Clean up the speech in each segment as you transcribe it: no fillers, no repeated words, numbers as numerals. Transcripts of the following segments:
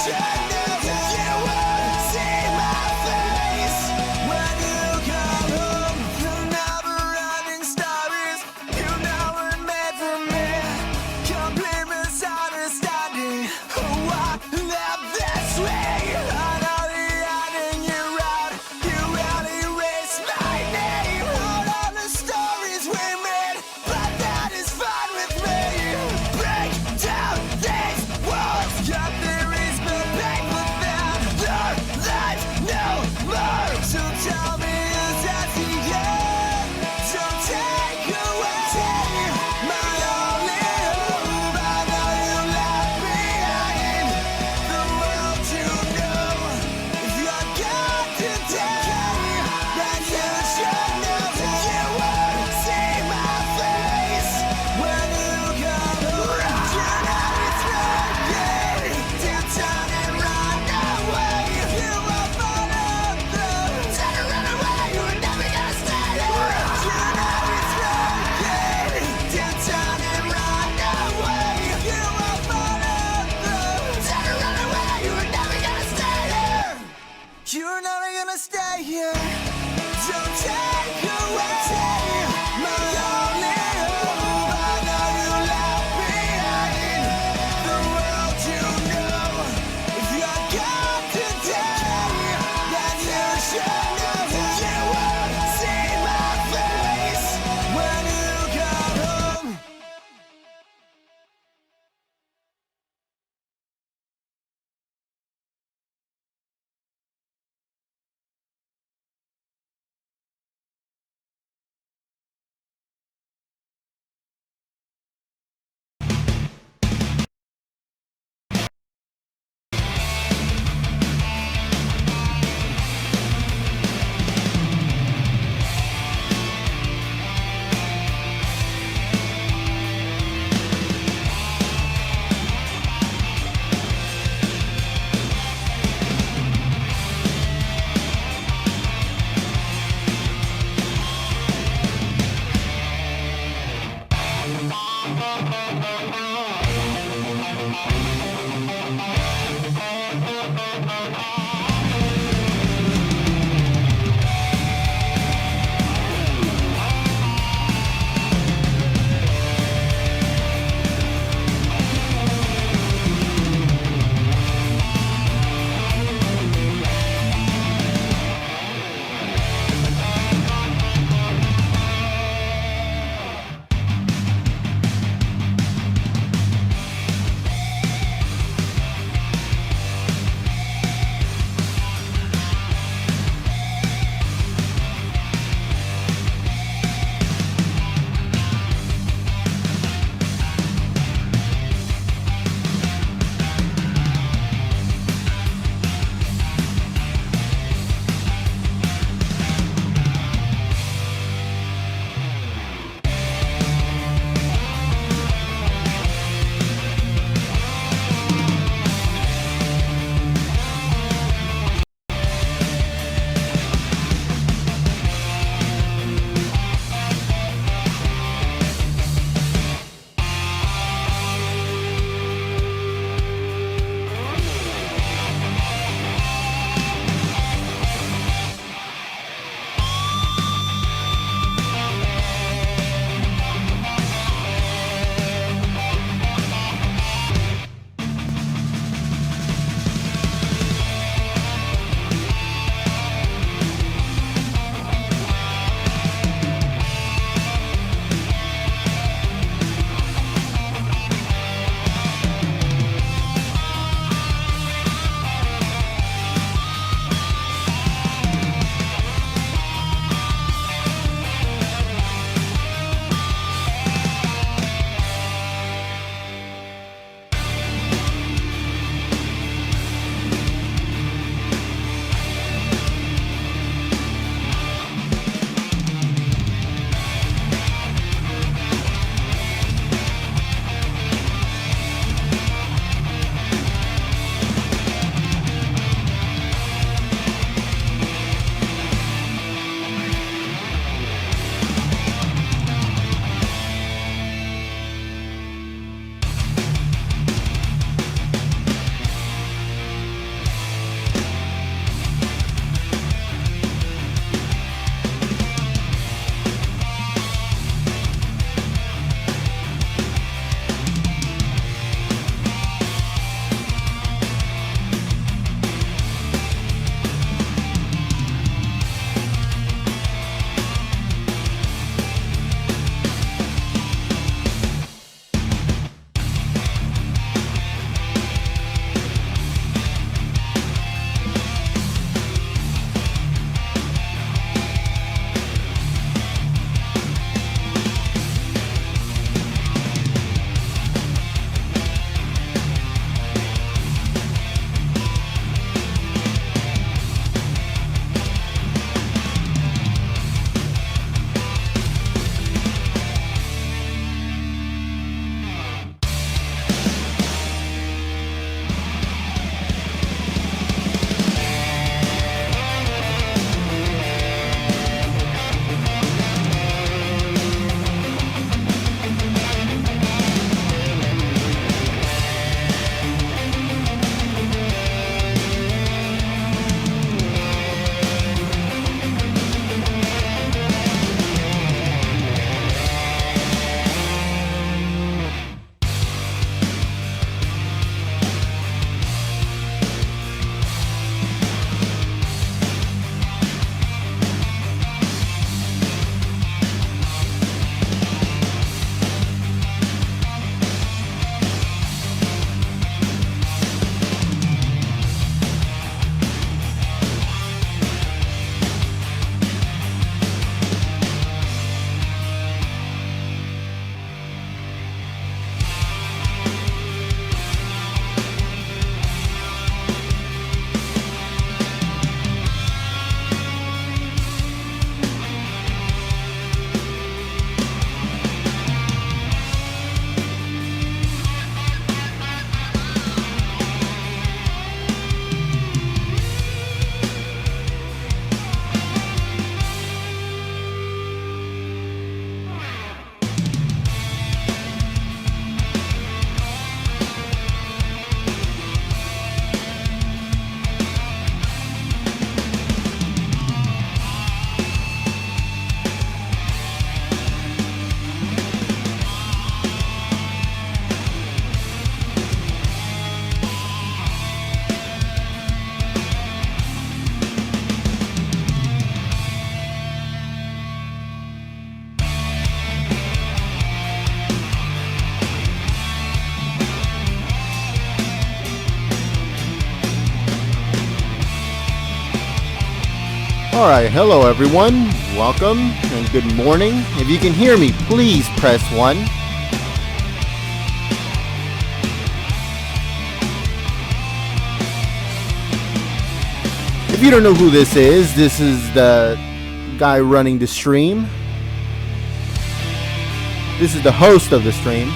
should know you would see stay here. Don't take Alright, hello everyone. Welcome and good morning. If you can hear me, please press 1. If you don't know who this is the guy running the stream. This is the host of the stream.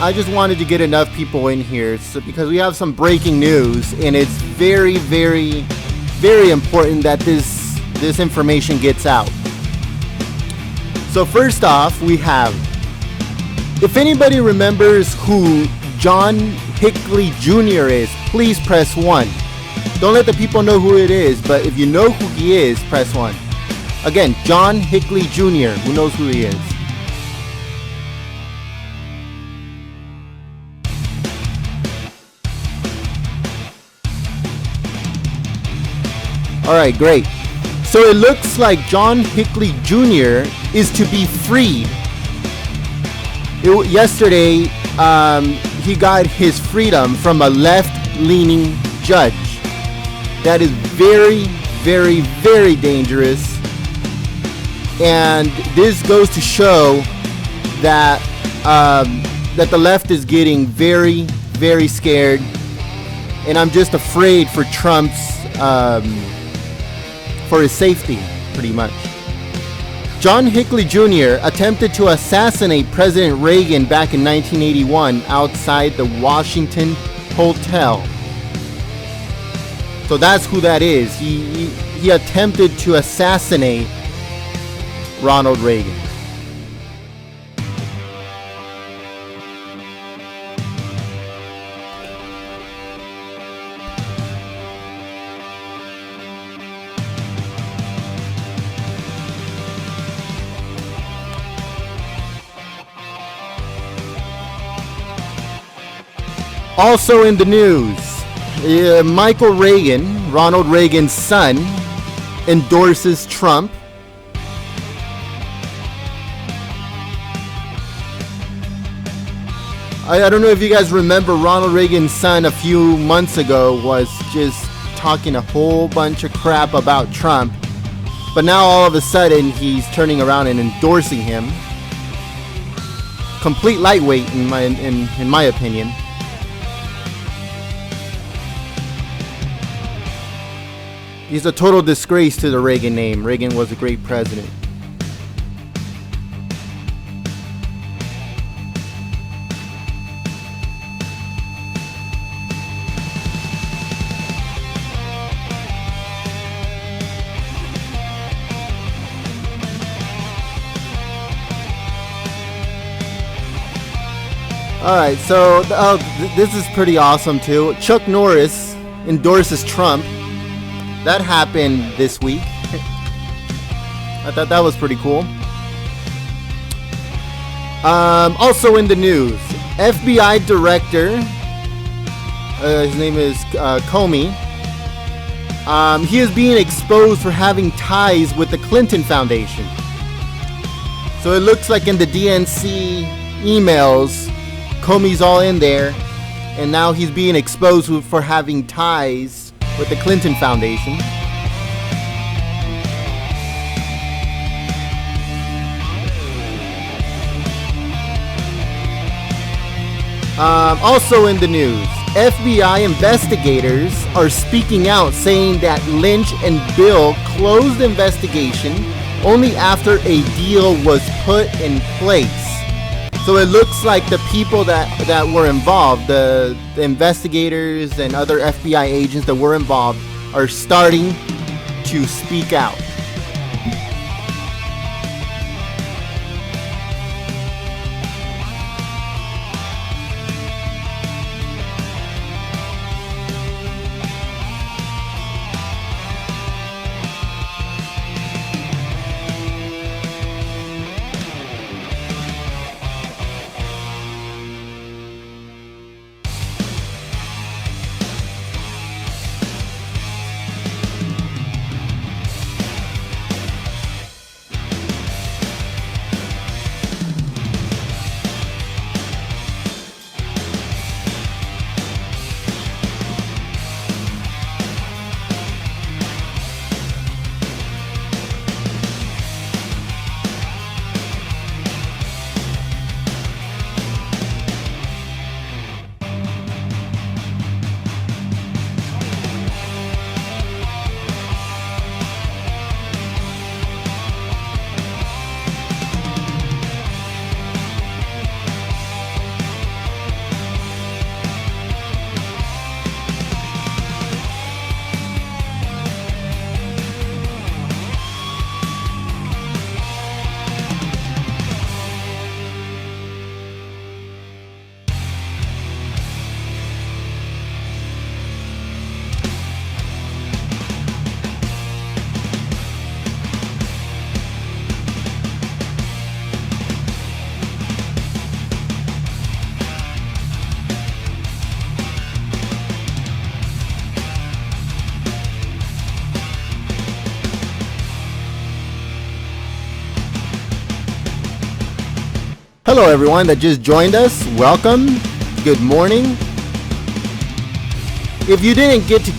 I just wanted to get enough people in here because we have some breaking news, and it's very, very, very important that this information gets out. So first off, we have, if anybody remembers who John Hinckley Jr. is, please press 1. Don't let the people know who it is, but if you know who he is, press 1. Again, John Hinckley Jr., who knows who he is? Alright, great. So it looks like John Hinckley Jr. is to be freed. Yesterday, he got his freedom from a left-leaning judge. That is very, very, very dangerous. And this goes to show that that the left is getting very, very scared. And I'm just afraid for Trump's for his safety, pretty much. John Hinckley Jr. attempted to assassinate President Reagan back in 1981 outside the Washington Hotel. So that's who that is. He attempted to assassinate Ronald Reagan. Also in the news, Michael Reagan, Ronald Reagan's son, endorses Trump. I don't know if you guys remember, Ronald Reagan's son a few months ago was just talking a whole bunch of crap about Trump. But now all of a sudden he's turning around and endorsing him. Complete lightweight in my opinion. He's a total disgrace to the Reagan name. Reagan was a great president. Alright, so this is pretty awesome too. Chuck Norris endorses Trump. That happened this week. I thought that was pretty cool. Also in the news, FBI director, his name is Comey. He is being exposed for having ties with the Clinton Foundation. So it looks like in the DNC emails, Comey's all in there, and now he's being exposed for having ties with the Clinton Foundation. Also in the news, FBI investigators are speaking out saying that Lynch and Bill closed the investigation only after a deal was put in place. So it looks like the people that were involved, the investigators and other FBI agents that were involved, are starting to speak out. Hello everyone that just joined us. Welcome. Good morning. If you didn't get to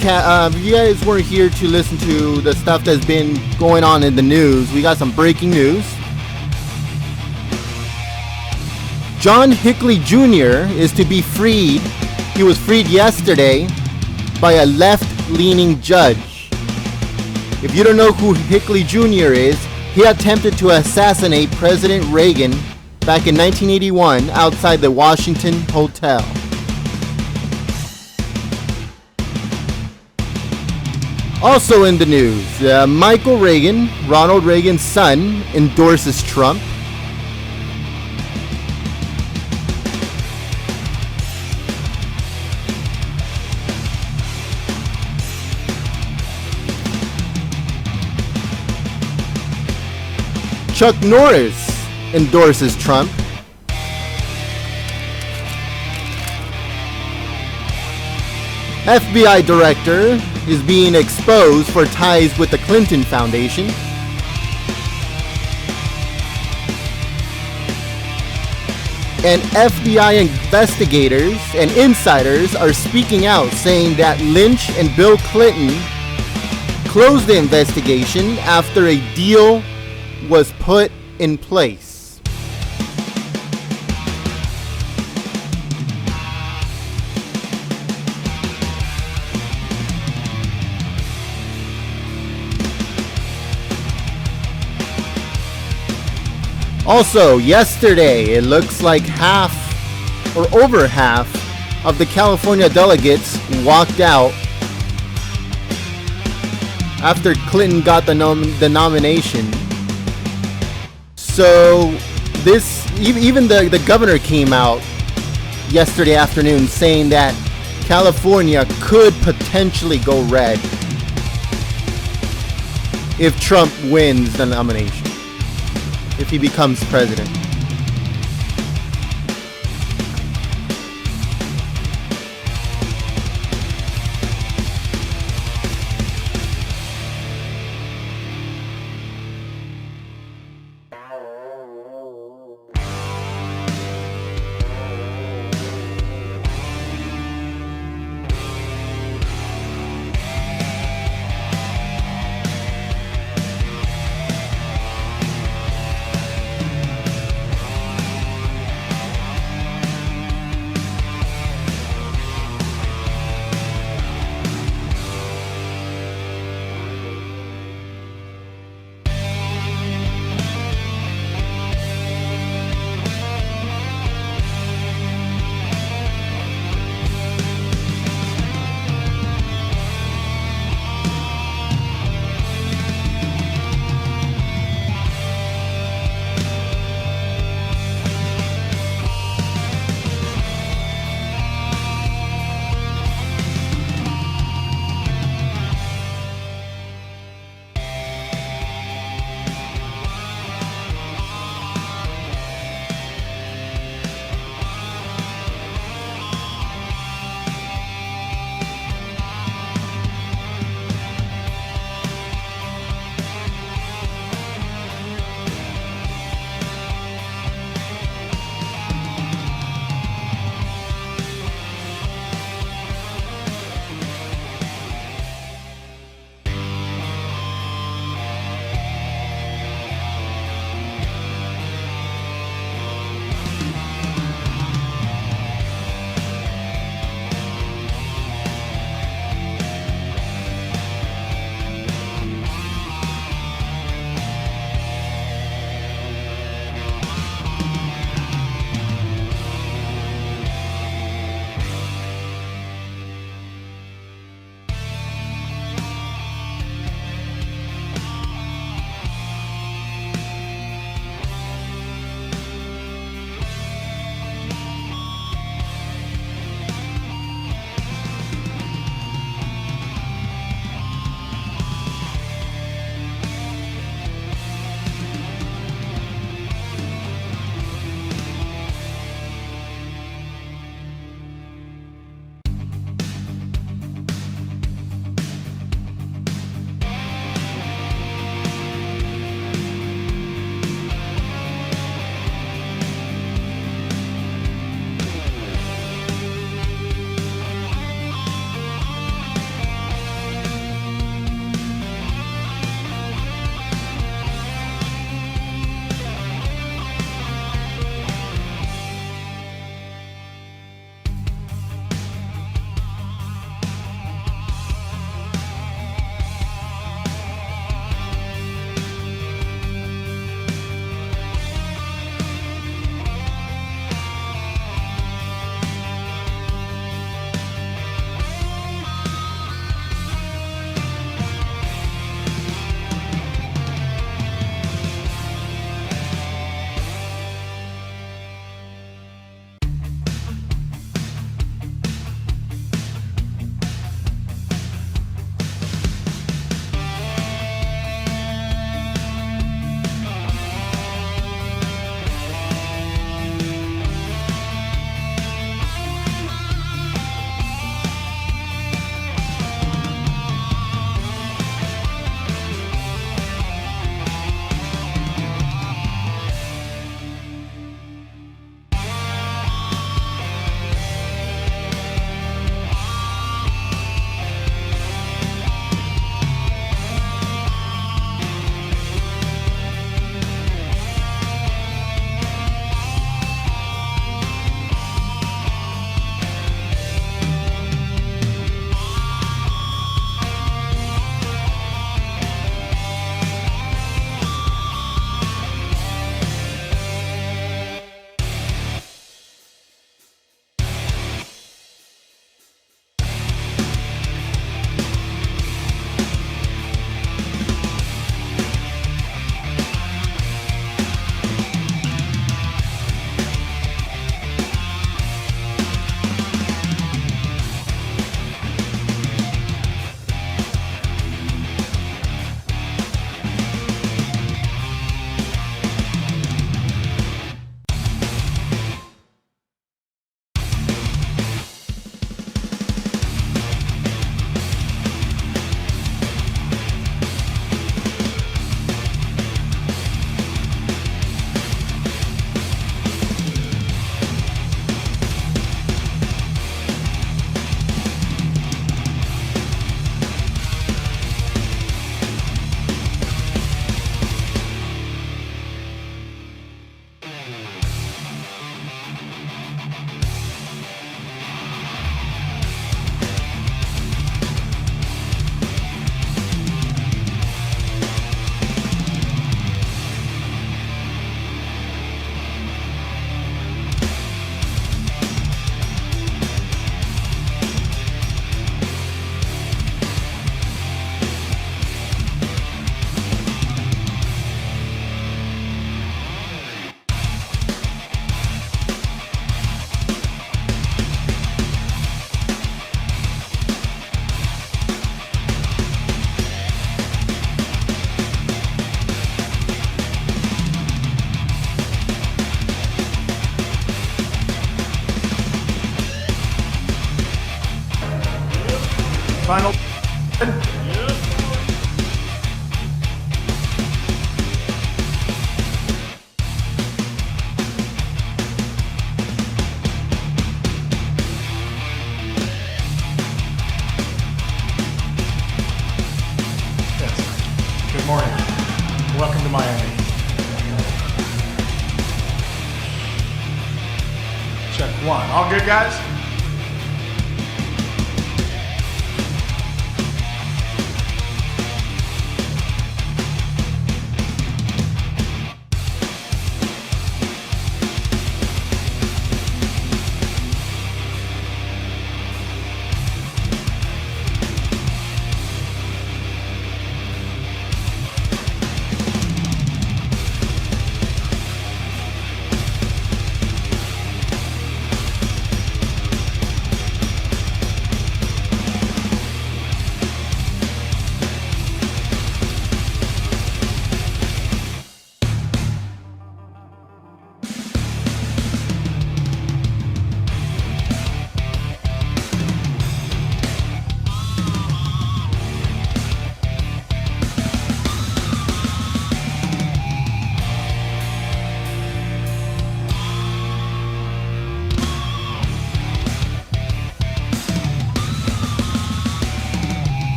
if you guys weren't here to listen to the stuff that's been going on in the news, we got some breaking news. John Hinckley Jr. is to be freed. He was freed yesterday by a left-leaning judge. If you don't know who Hinckley Jr. is, he attempted to assassinate President Reagan back in 1981 outside the Washington Hotel. Also in the news, Michael Reagan, Ronald Reagan's son, endorses Trump. Chuck Norris endorses Trump. FBI director is being exposed for ties with the Clinton Foundation. And FBI investigators and insiders are speaking out, saying that Lynch and Bill Clinton closed the investigation after a deal was put in place. Also, yesterday, it looks like half or over half of the California delegates walked out after Clinton got the nomination. So this, even the governor came out yesterday afternoon saying that California could potentially go red if Trump wins the nomination, if he becomes president. Final. Yes. Good morning. Welcome to Miami. Check one. All good, guys?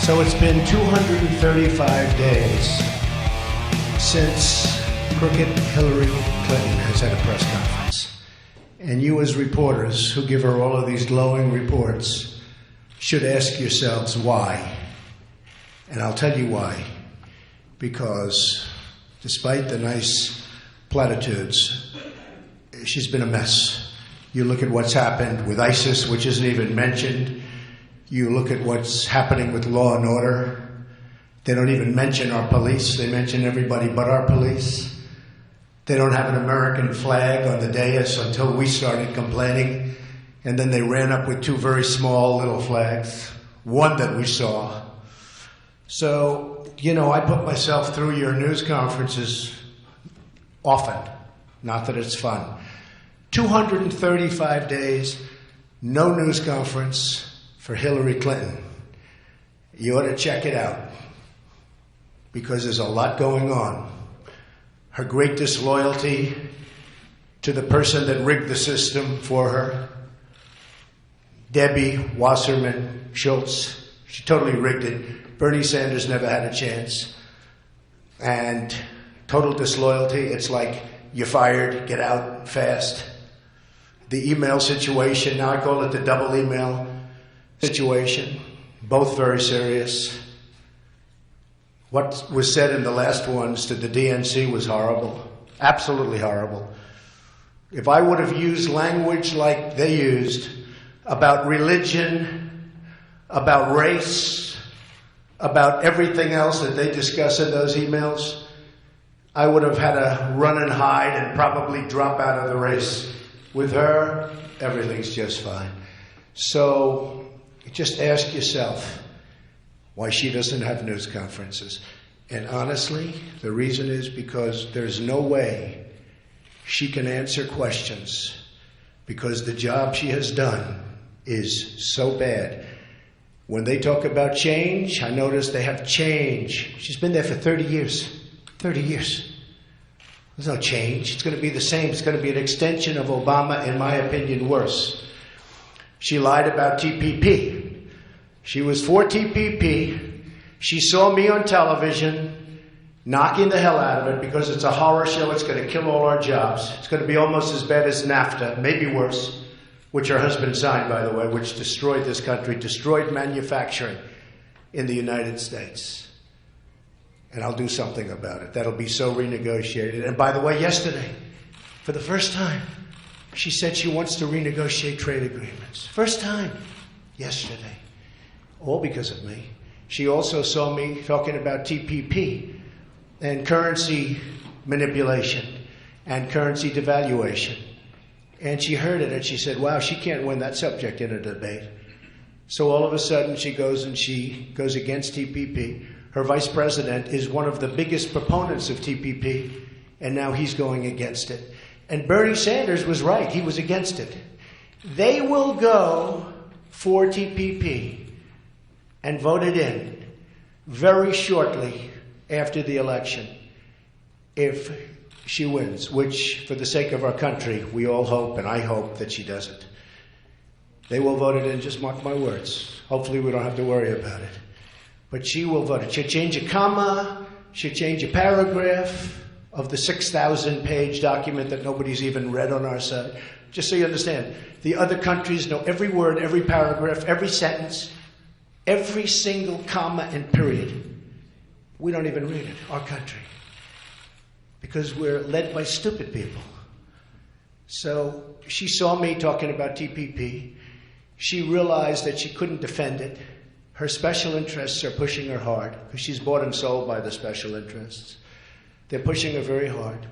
So it's been 235 days since crooked Hillary Clinton has had a press conference. And you as reporters who give her all of these glowing reports should ask yourselves why. And I'll tell you why. Because despite the nice platitudes, she's been a mess. You look at what's happened with ISIS, which isn't even mentioned. You look at what's happening with law and order. They don't even mention our police. They mention everybody but our police. They don't have an American flag on the dais until we started complaining. And then they ran up with two very small little flags, one that we saw. So, I put myself through your news conferences often. Not that it's fun. 235 days, no news conference for Hillary Clinton. You ought to check it out because there's a lot going on. Her great disloyalty to the person that rigged the system for her, Debbie Wasserman Schultz, she totally rigged it. Bernie Sanders never had a chance. And total disloyalty, it's like you're fired, get out fast. The email situation, now I call it the double email situation, both very serious. What was said in the last ones to the DNC was horrible, absolutely horrible. If I would have used language like they used about religion, about race, about everything else that they discuss in those emails, I would have had to run and hide and probably drop out of the race. With her, everything's just fine. So just ask yourself why she doesn't have news conferences. And honestly, the reason is because there's no way she can answer questions because the job she has done is so bad. When they talk about change, I notice they have change. She's been there for 30 years. 30 years. There's no change. It's going to be the same. It's going to be an extension of Obama, in my opinion, worse. She lied about TPP. She was for TPP. She saw me on television knocking the hell out of it because it's a horror show. It's going to kill all our jobs. It's going to be almost as bad as NAFTA, maybe worse, which her husband signed, by the way, which destroyed this country, destroyed manufacturing in the United States. And I'll do something about it. That'll be so renegotiated. And by the way, yesterday, for the first time, she said she wants to renegotiate trade agreements. First time, yesterday. All because of me. She also saw me talking about TPP and currency manipulation and currency devaluation. And she heard it and she said, wow, she can't win that subject in a debate. So all of a sudden she goes against TPP. Her vice president is one of the biggest proponents of TPP, and now he's going against it. And Bernie Sanders was right. He was against it. They will go for TPP and vote it in very shortly after the election if she wins, which, for the sake of our country, we all hope, and I hope that she doesn't. They will vote it in, just mark my words. Hopefully we don't have to worry about it. But she will vote it. She'll change a comma, she'll change a paragraph of the 6,000-page document that nobody's even read on our side. Just so you understand, the other countries know every word, every paragraph, every sentence, every single comma and period. We don't even read it, our country, because we're led by stupid people. So she saw me talking about TPP. She realized that she couldn't defend it. Her special interests are pushing her hard, because she's bought and sold by the special interests. They're pushing her very hard.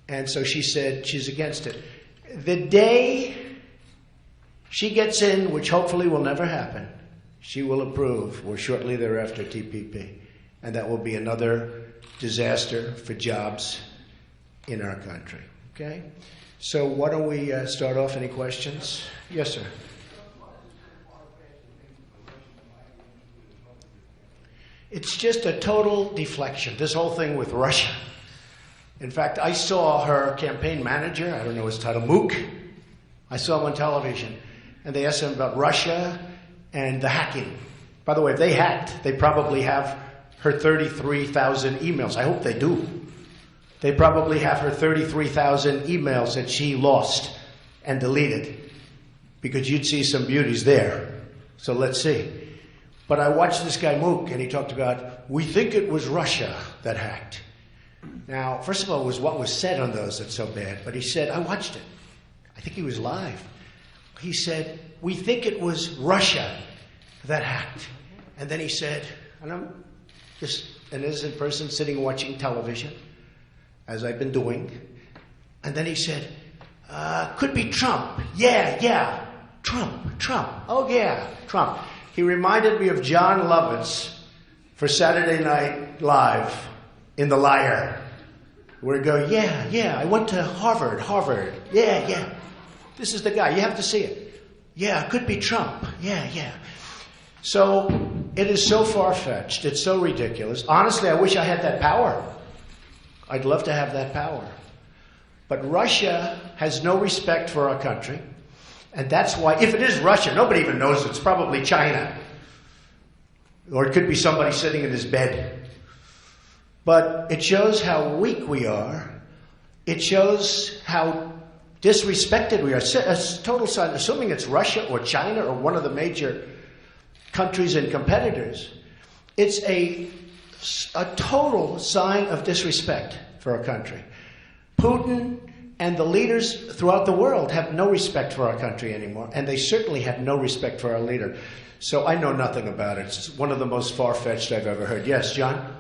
And so she said she's against it. The day she gets in, which hopefully will never happen, she will approve, or shortly thereafter, TPP. And that will be another disaster for jobs in our country. Okay? So why don't we start off? Any questions? Yes, sir. It's just a total deflection, this whole thing with Russia. In fact, I saw her campaign manager, I don't know his title, Mook. I saw him on television, and they asked him about Russia and the hacking. By the way, if they hacked, they probably have her 33,000 emails. I hope they do. They probably have her 33,000 emails that she lost and deleted, because you'd see some beauties there. So let's see. But I watched this guy Mook, and he talked about, we think it was Russia that hacked. Now, first of all, it was what was said on those that's so bad. But he said, I watched it. I think he was live. He said, we think it was Russia that hacked. And then he said, and I'm just an innocent person sitting watching television, as I've been doing. And then he said, could be Trump. Yeah, Trump. Oh, yeah, Trump. He reminded me of John Lovitz for Saturday Night Live in The Liar, where he go, yeah, I went to Harvard. Yeah. This is the guy. You have to see it. Yeah, could be Trump. Yeah. So it is so far-fetched. It's so ridiculous. Honestly, I wish I had that power. I'd love to have that power. But Russia has no respect for our country. And that's why, if it is Russia, nobody even knows it's probably China. Or it could be somebody sitting in his bed. But it shows how weak we are. It shows how disrespected we are. A total sign, assuming it's Russia or China or one of the major countries and competitors, it's a total sign of disrespect for our country. Putin and the leaders throughout the world have no respect for our country anymore, and they certainly have no respect for our leader. So I know nothing about it. It's one of the most far-fetched I've ever heard. Yes, John? One of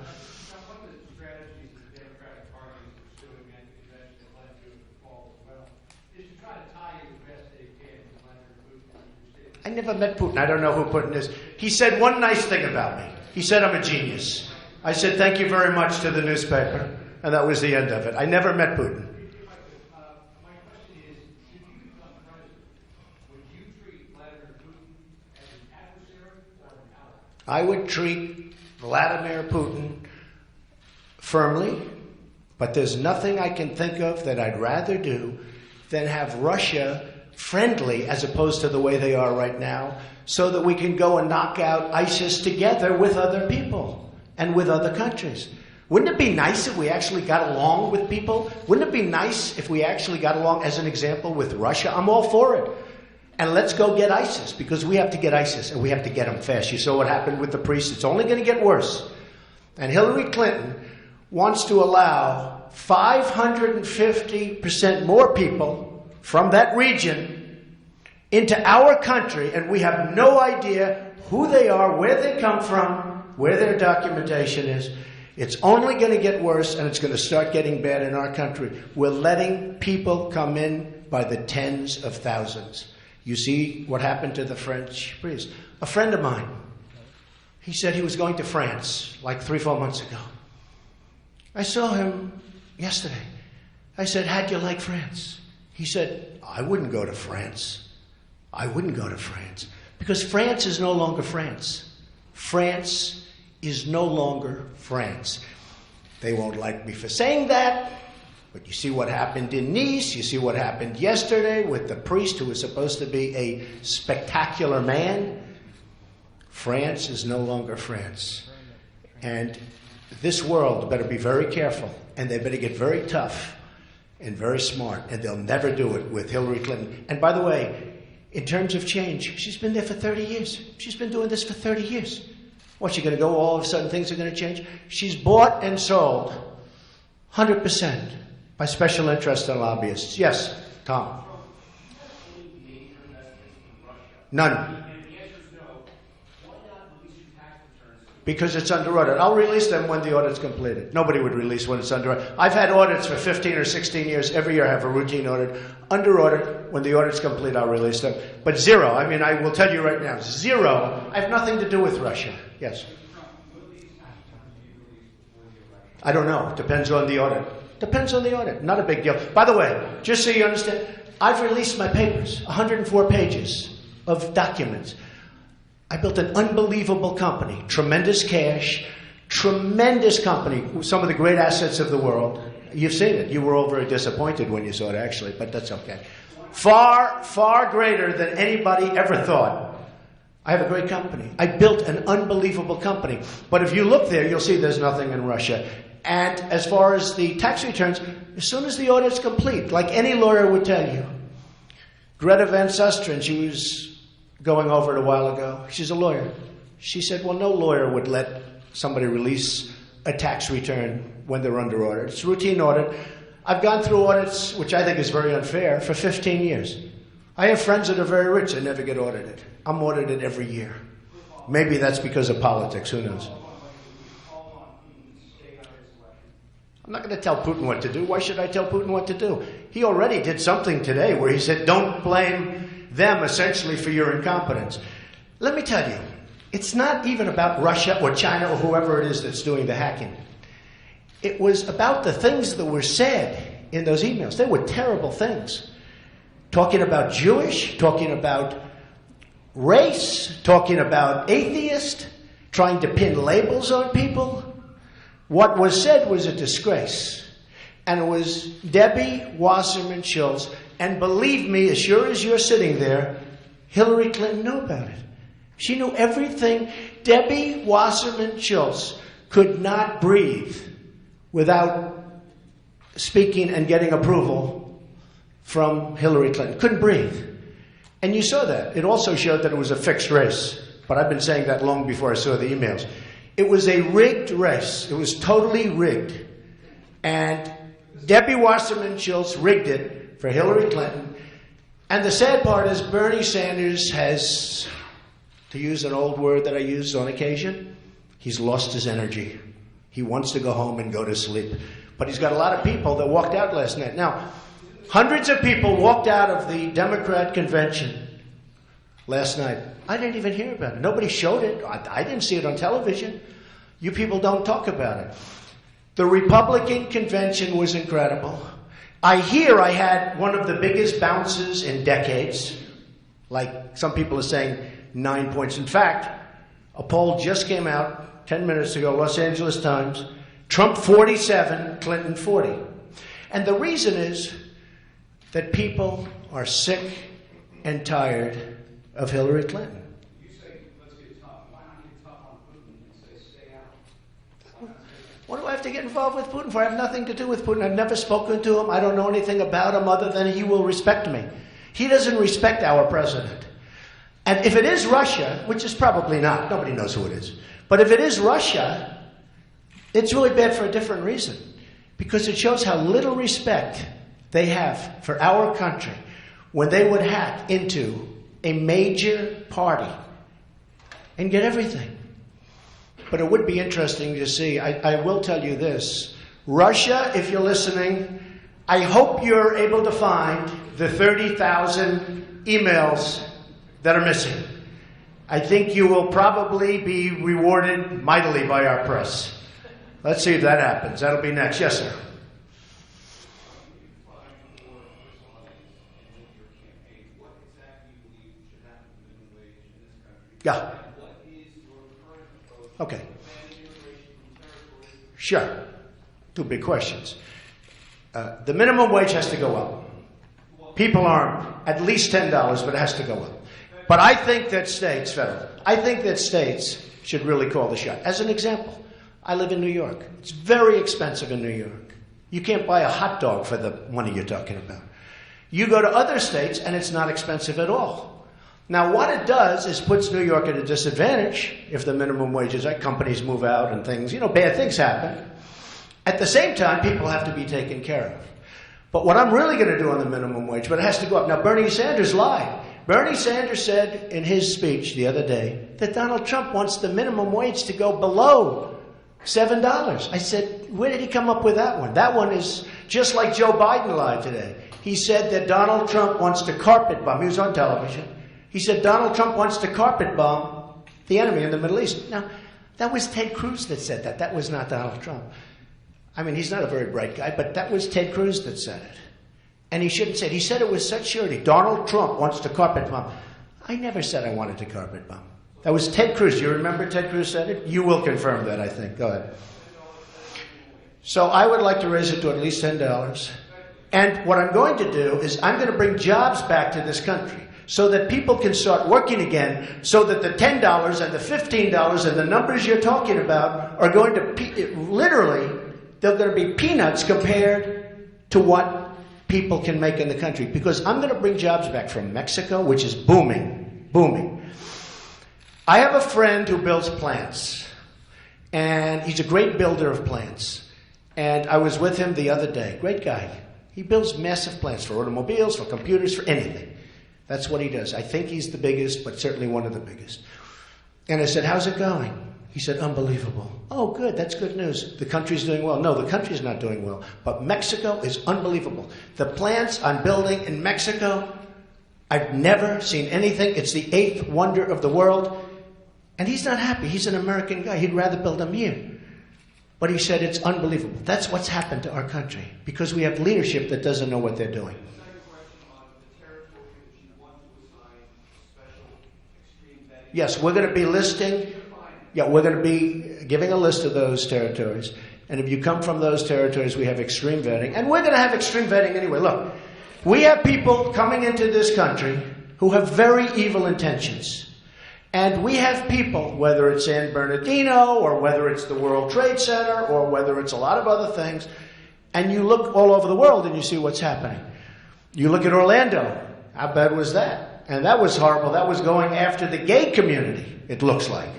the strategies the Democratic Party is pursuing and the convention that led to the fall as well is to try to tie you as best they can to Vladimir Putin. I never met Putin. I don't know who Putin is. He said one nice thing about me. He said I'm a genius. I said thank you very much to the newspaper, and that was the end of it. I never met Putin. My question is, if you become president, would you treat Vladimir Putin as an adversary or an ally? I would treat Vladimir Putin firmly, but there's nothing I can think of that I'd rather do than have Russia friendly as opposed to the way they are right now, so that we can go and knock out ISIS together with other people and with other countries. Wouldn't it be nice if we actually got along with people? Wouldn't it be nice if we actually got along, as an example, with Russia? I'm all for it. And let's go get ISIS, because we have to get ISIS, and we have to get them fast. You saw what happened with the priests. It's only going to get worse. And Hillary Clinton wants to allow 550% more people from that region into our country, and we have no idea who they are, where they come from, where their documentation is. It's only going to get worse, and it's going to start getting bad in our country. We're letting people come in by the tens of thousands. You see what happened to the French priest. A friend of mine, he said he was going to France like 3-4 months ago. I saw him yesterday. I said, how'd you like France? He said, I wouldn't go to France. I wouldn't go to France. Because France is no longer France. France is no longer France. They won't like me for saying that, but you see what happened in Nice. You see what happened yesterday with the priest who was supposed to be a spectacular man. France is no longer France. And this world better be very careful, and they better get very tough and very smart, and they'll never do it with Hillary Clinton. And by the way, in terms of change, she's been there for 30 years. She's been doing this for 30 years. What's she going to go, all of a sudden things are going to change? She's bought and sold 100% by special interests and lobbyists. Yes, Tom? None. Because it's under audit. I'll release them when the audit's completed. Nobody would release when it's under audit. I've had audits for 15 or 16 years. Every year I have a routine audit. Under audit, when the audit's complete, I'll release them. But zero. I mean, I will tell you right now, zero. I have nothing to do with Russia. Yes. I don't know. Depends on the audit. Depends on the audit. Not a big deal. By the way, just so you understand, I've released my papers, 104 pages of documents. I built an unbelievable company, tremendous cash, tremendous company, some of the great assets of the world. You've seen it. You were all very disappointed when you saw it, actually, but that's okay. Far, far greater than anybody ever thought. I have a great company. I built an unbelievable company. But if you look there, you'll see there's nothing in Russia. And as far as the tax returns, as soon as the audit's complete, like any lawyer would tell you, Greta Van Susteren, she was going over it a while ago. She's a lawyer. She said, well, no lawyer would let somebody release a tax return when they're under audit. It's a routine audit. I've gone through audits, which I think is very unfair, for 15 years. I have friends that are very rich that never get audited. I'm audited every year. Maybe that's because of politics. Who knows? I'm not going to tell Putin what to do. Why should I tell Putin what to do? He already did something today where he said, don't blame them essentially for your incompetence. Let me tell you, it's not even about Russia or China or whoever it is that's doing the hacking. It was about the things that were said in those emails. They were terrible things. Talking about Jewish, talking about race, talking about atheist, trying to pin labels on people. What was said was a disgrace. And it was Debbie Wasserman Schultz. And believe me, as sure as you're sitting there, Hillary Clinton knew about it. She knew everything. Debbie Wasserman Schultz could not breathe without speaking and getting approval from Hillary Clinton. Couldn't breathe. And you saw that. It also showed that it was a fixed race. But I've been saying that long before I saw the emails. It was a rigged race. It was totally rigged. And Debbie Wasserman Schultz rigged it for Hillary Clinton. And the sad part is Bernie Sanders has, to use an old word that I use on occasion, he's lost his energy. He wants to go home and go to sleep. But he's got a lot of people that walked out last night. Now, hundreds of people walked out of the Democrat convention last night. I didn't even hear about it. Nobody showed it. I didn't see it on television. You people don't talk about it. The Republican convention was incredible. I hear I had one of the biggest bounces in decades. Like some people are saying 9 points. In fact, a poll just came out 10 minutes ago, Los Angeles Times. Trump 47, Clinton 40. And the reason is that people are sick and tired of Hillary Clinton. You say, let's get tough. Why not get tough on Putin and say, stay out? What do I have to get involved with Putin for? I have nothing to do with Putin. I've never spoken to him. I don't know anything about him other than he will respect me. He doesn't respect our president. And if it is Russia, which is probably not, nobody knows who it is, but if it is Russia, it's really bad for a different reason. Because it shows how little respect they have for our country when they would hack into a major party and get everything. But it would be interesting to see. I will tell you this. Russia, if you're listening, I hope you're able to find the 30,000 emails that are missing. I think you will probably be rewarded mightily by our press. Let's see if that happens. That'll be next. Yes, sir. Yeah. Okay. Sure. Two big questions. The minimum wage has to go up. People aren't at least $10, but it has to go up. But I think that states, federal, I think that states should really call the shot. As an example, I live in New York. It's very expensive in New York. You can't buy a hot dog for the money you're talking about. You go to other states and it's not expensive at all. Now, what it does is puts New York at a disadvantage if the minimum wages, like companies move out and things, bad things happen. At the same time, people have to be taken care of. But what I'm really going to do on the minimum wage, but it has to go up. Now, Bernie Sanders lied. Bernie Sanders said in his speech the other day that Donald Trump wants the minimum wage to go below $7. I said, where did he come up with that one? That one is just like Joe Biden lied today. He said that Donald Trump wants to carpet bomb. He was on television. He said Donald Trump wants to carpet bomb the enemy in the Middle East. Now, that was Ted Cruz that said that. That was not Donald Trump. I mean, he's not a very bright guy, but that was Ted Cruz that said it. And he shouldn't say it. He said it with such surety. Donald Trump wants to carpet bomb. I never said I wanted to carpet bomb. That was Ted Cruz. You remember Ted Cruz said it? You will confirm that, I think. Go ahead. So I would like to raise it to at least $10. And what I'm going to do is I'm going to bring jobs back to this country. so that people can start working again, so that the $10 and the $15 and the numbers you're talking about are going to, literally, they're going to be peanuts compared to what people can make in the country. Because I'm going to bring jobs back from Mexico, which is booming, booming. I have a friend who builds plants, and he's a great builder of plants. And I was with him the other day. Great guy. He builds massive plants for automobiles, for computers, for anything. That's what he does. I think he's the biggest, but certainly one of the biggest. And I said, how's it going? He said, unbelievable. Oh, good. That's good news. The country's doing well. No, the country's not doing well. But Mexico is unbelievable. The plants I'm building in Mexico, I've never seen anything. It's the 8th wonder of the world. And he's not happy. He's an American guy. He'd rather build them here. But he said it's unbelievable. That's what's happened to our country. Because we have leadership that doesn't know what they're doing. Yes, we're going to be listing. Yeah, we're going to be giving a list of those territories. And if you come from those territories, we have extreme vetting. And we're going to have extreme vetting anyway. Look, we have people coming into this country who have very evil intentions. And we have people, whether it's San Bernardino or whether it's the World Trade Center or whether it's a lot of other things, and you look all over the world and you see what's happening. You look at Orlando. How bad was that? And that was horrible. That was going after the gay community, it looks like.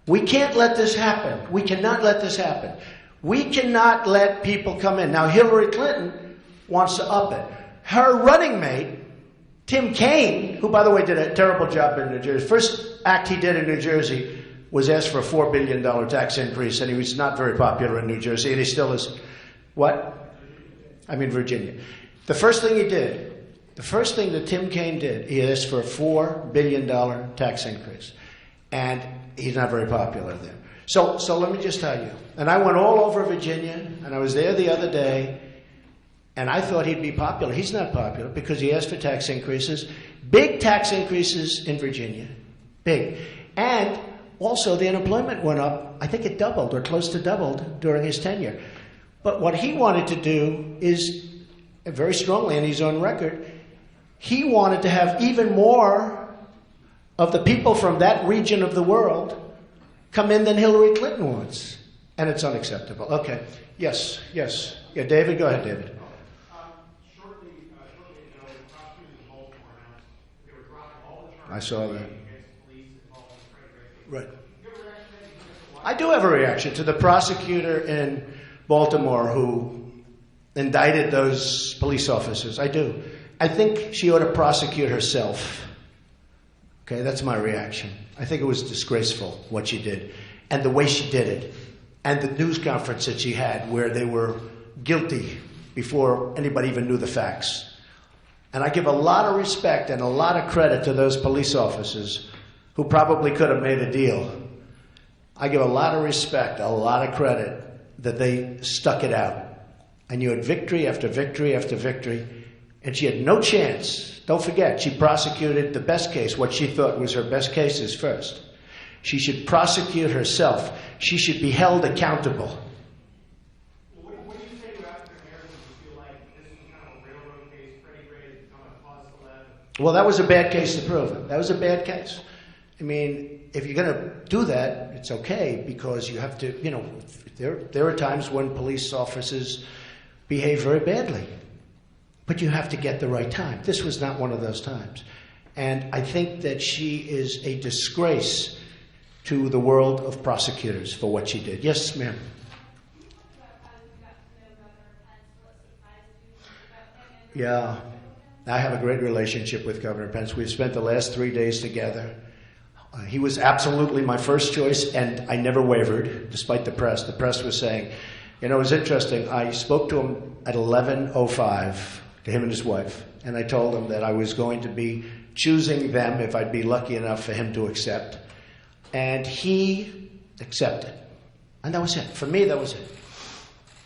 We can't let this happen. We cannot let this happen. We cannot let people come in. Now, Hillary Clinton wants to up it. Her running mate, Tim Kaine, who, by the way, did a terrible job in New Jersey. First act he did in New Jersey was ask for a $4 billion tax increase, and he was not very popular in New Jersey, and he still is. What? I mean, Virginia. The first thing he did, the first thing that Tim Kaine did, he asked for a $4 billion tax increase. And he's not very popular there. So let me just tell you. And I went all over Virginia, and I was there the other day, and I thought he'd be popular. He's not popular because he asked for tax increases. Big tax increases in Virginia. Big. And also the unemployment went up. I think it doubled or close to doubled during his tenure. But what he wanted to do is, very strongly, and he's on record, he wanted to have even more of the people from that region of the world come in than Hillary Clinton wants. And it's unacceptable. Okay. Yes. Yeah, David, go ahead, David. Shortly ago, prosecutors in Baltimore announced they were dropping all the charges I saw that. against police involved in credit Right. You have a reaction? I do have a reaction to the prosecutor in Baltimore who indicted those police officers. I do. I think she ought to prosecute herself. Okay, that's my reaction. I think it was disgraceful what she did and the way she did it and the news conference that she had where they were guilty before anybody even knew the facts. And I give a lot of respect and a lot of credit to those police officers who probably could have made a deal. I give a lot of respect, a lot of credit that they stuck it out. And you had victory after victory after victory. And she had no chance. Don't forget, she prosecuted the best case, what she thought was her best cases first. She should prosecute herself. She should be held accountable. What do you say to African Americans who feel like this is kind of a railroad case, Freddie Gray has become a cause célèbre? Well, that was a bad case to prove. That was a bad case. I mean, if you're going to do that, it's okay because you have to, there are times when police officers behave very badly. But you have to get the right time. This was not one of those times. And I think that she is a disgrace to the world of prosecutors for what she did. Yes, ma'am. Yeah. I have a great relationship with Governor Pence. We've spent the last 3 days together. He was absolutely my first choice, and I never wavered, despite the press. The press was saying, it was interesting. I spoke to him at 11:05. To him and his wife, and I told him that I was going to be choosing them if I'd be lucky enough for him to accept. And he accepted. And that was it. For me, that was it.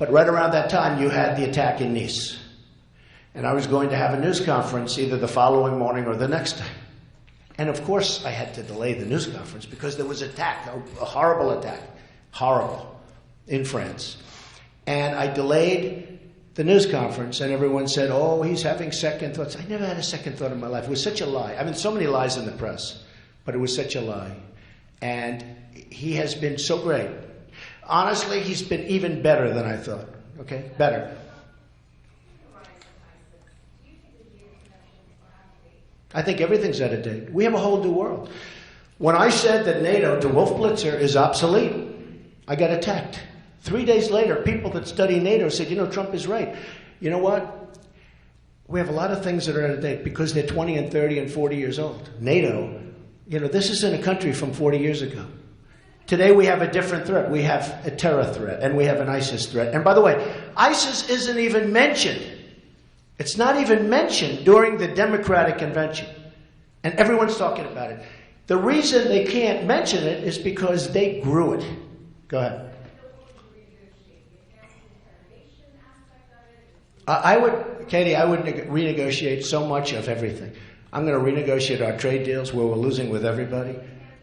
But right around that time, you had the attack in Nice. And I was going to have a news conference either the following morning or the next day. And of course, I had to delay the news conference because there was an attack, a horrible attack, horrible, in France. And I delayed the news conference, and everyone said, oh, he's having second thoughts. I never had a second thought in my life. It was such a lie. I mean, so many lies in the press, but it was such a lie. And he has been so great. Honestly, he's been even better than I thought. Okay? Better. I think everything's out of date. We have a whole new world. When I said that NATO to Wolf Blitzer is obsolete, I got attacked. 3 days later, people that study NATO said, you know, Trump is right. You know what? We have a lot of things that are out of date because they're 20 and 30 and 40 years old. NATO, you know, this isn't a country from 40 years ago. Today we have a different threat. We have a terror threat, and we have an ISIS threat. And by the way, ISIS isn't even mentioned. It's not even mentioned during the Democratic Convention. And everyone's talking about it. The reason they can't mention it is because they grew it. Go ahead. Katie, I would renegotiate so much of everything. I'm going to renegotiate our trade deals where we're losing with everybody.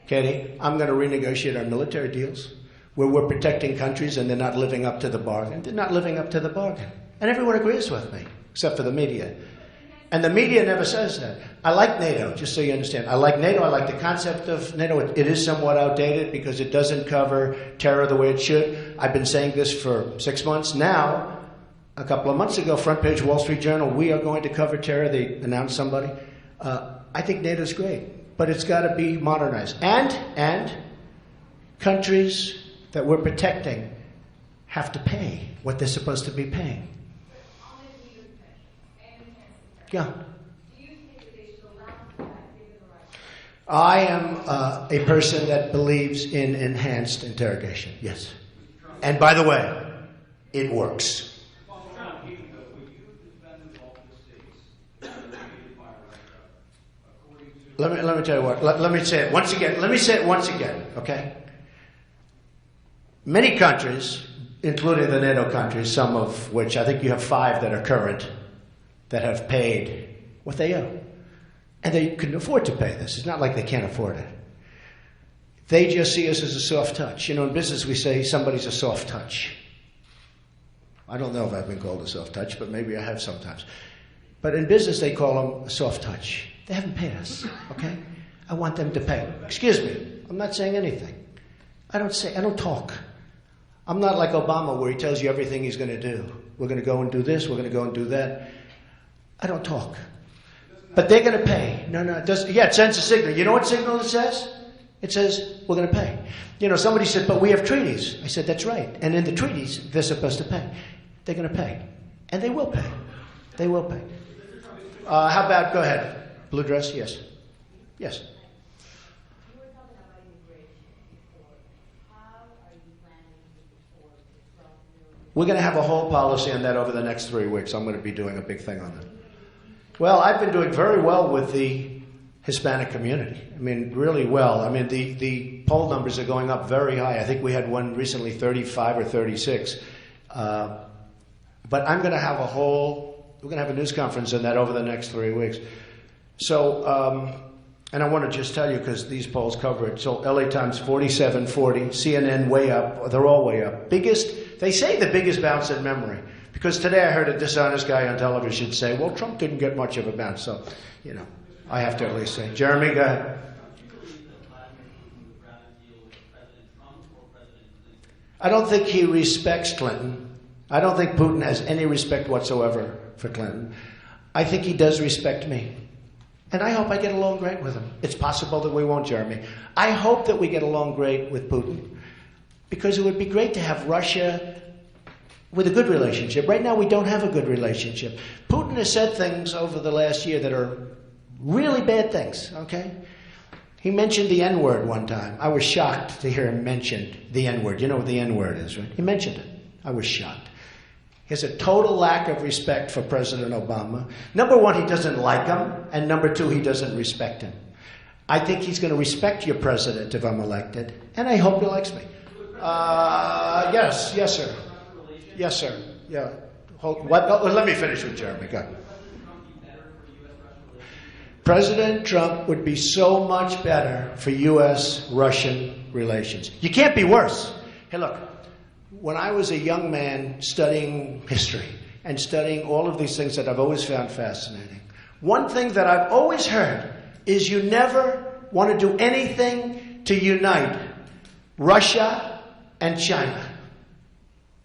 Katie, I'm going to renegotiate our military deals where we're protecting countries and they're not living up to the bargain. They're not living up to the bargain. And everyone agrees with me, except for the media. And the media never says that. I like NATO, just so you understand. I like NATO. I like the concept of NATO. It is somewhat outdated because it doesn't cover terror the way it should. I've been saying this for 6 months now. A couple of months ago, front page Wall Street Journal, we are going to cover terror. They announced somebody. I think NATO's great, but it's got to be modernized. And countries that we're protecting have to pay what they're supposed to be paying. Yeah. Do you think that they should allow for that, given the right? I am a person that believes in enhanced interrogation, yes. And by the way, it works. Let me tell you what. Let me say it once again. Let me say it once again, okay? Many countries, including the NATO countries, some of which I think you have 5 that are current, that have paid what they owe. And they can afford to pay this. It's not like they can't afford it. They just see us as a soft touch. You know, in business we say somebody's a soft touch. I don't know if I've been called a soft touch, but maybe I have sometimes. But in business they call them a soft touch. They haven't paid us, okay? I want them to pay. Excuse me, I'm not saying anything. I don't talk. I'm not like Obama where he tells you everything he's going to do. We're going to go and do this, we're going to go and do that. I don't talk. But they're going to pay. No, it doesn't. Yeah, it sends a signal. You know what signal it says? It says, we're going to pay. You know, somebody said, but we have treaties. I said, that's right. And in the treaties, they're supposed to pay. They're going to pay. And they will pay. They will pay. How about, go ahead. Blue dress, yes. Yes. You were talking about immigration before. How are you planning to support the 12 million? We're going to have a whole policy on that over the next 3 weeks. I'm going to be doing a big thing on that. Well, I've been doing very well with the Hispanic community. I mean, really well. I mean, the poll numbers are going up very high. I think we had one recently, 35 or 36. But I'm going to have we're going to have a news conference on that over the next 3 weeks. So, and I want to just tell you, because these polls cover it. So LA Times 47-40, CNN way up. They're all way up. They say the biggest bounce in memory. Because today I heard a dishonest guy on television say, well, Trump didn't get much of a bounce. So, you know, I have to at least say. Jeremy, go ahead. I don't think he respects Clinton. I don't think Putin has any respect whatsoever for Clinton. I think he does respect me. And I hope I get along great with him. It's possible that we won't, Jeremy. I hope that we get along great with Putin. Because it would be great to have Russia with a good relationship. Right now we don't have a good relationship. Putin has said things over the last year that are really bad things, okay? He mentioned the N-word one time. I was shocked to hear him mention the N-word. You know what the N-word is, right? He mentioned it. I was shocked. He has a total lack of respect for President Obama. Number one, he doesn't like him. And number two, he doesn't respect him. I think he's going to respect your president if I'm elected. And I hope he likes me. Yes, sir. Yes, sir. Yeah. Let me finish with Jeremy. Go ahead. President Trump would be so much better for U.S.-Russian relations. You can't be worse. Hey, look. When I was a young man studying history, and studying all of these things that I've always found fascinating. One thing that I've always heard is you never want to do anything to unite Russia and China.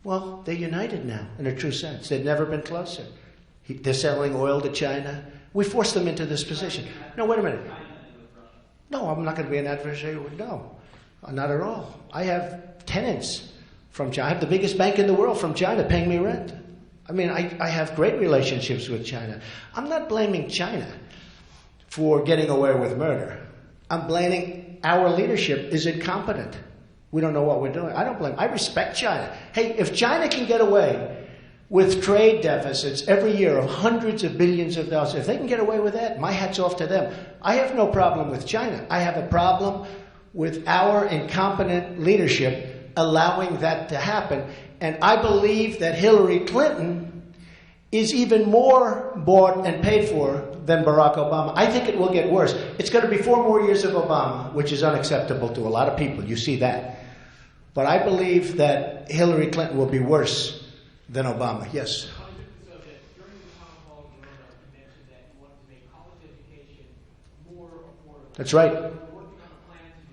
Well, they're united now, in a true sense. They've never been closer. They're selling oil to China. We forced them into this position. No, wait a minute. No, I'm not going to be an adversary. No, not at all. I have tenants from China. I have the biggest bank in the world from China paying me rent. I mean, I have great relationships with China. I'm not blaming China for getting away with murder. I'm blaming our leadership is incompetent. We don't know what we're doing. I don't blame. I respect China. Hey, if China can get away with trade deficits every year of hundreds of billions of dollars, if they can get away with that, my hat's off to them. I have no problem with China. I have a problem with our incompetent leadership allowing that to happen. And I believe that Hillary Clinton is even more bought and paid for than Barack Obama. I think it will get worse. It's going to be 4 more years of Obama, which is unacceptable to a lot of people. You see that. But I believe that Hillary Clinton will be worse than Obama. Yes? That's right.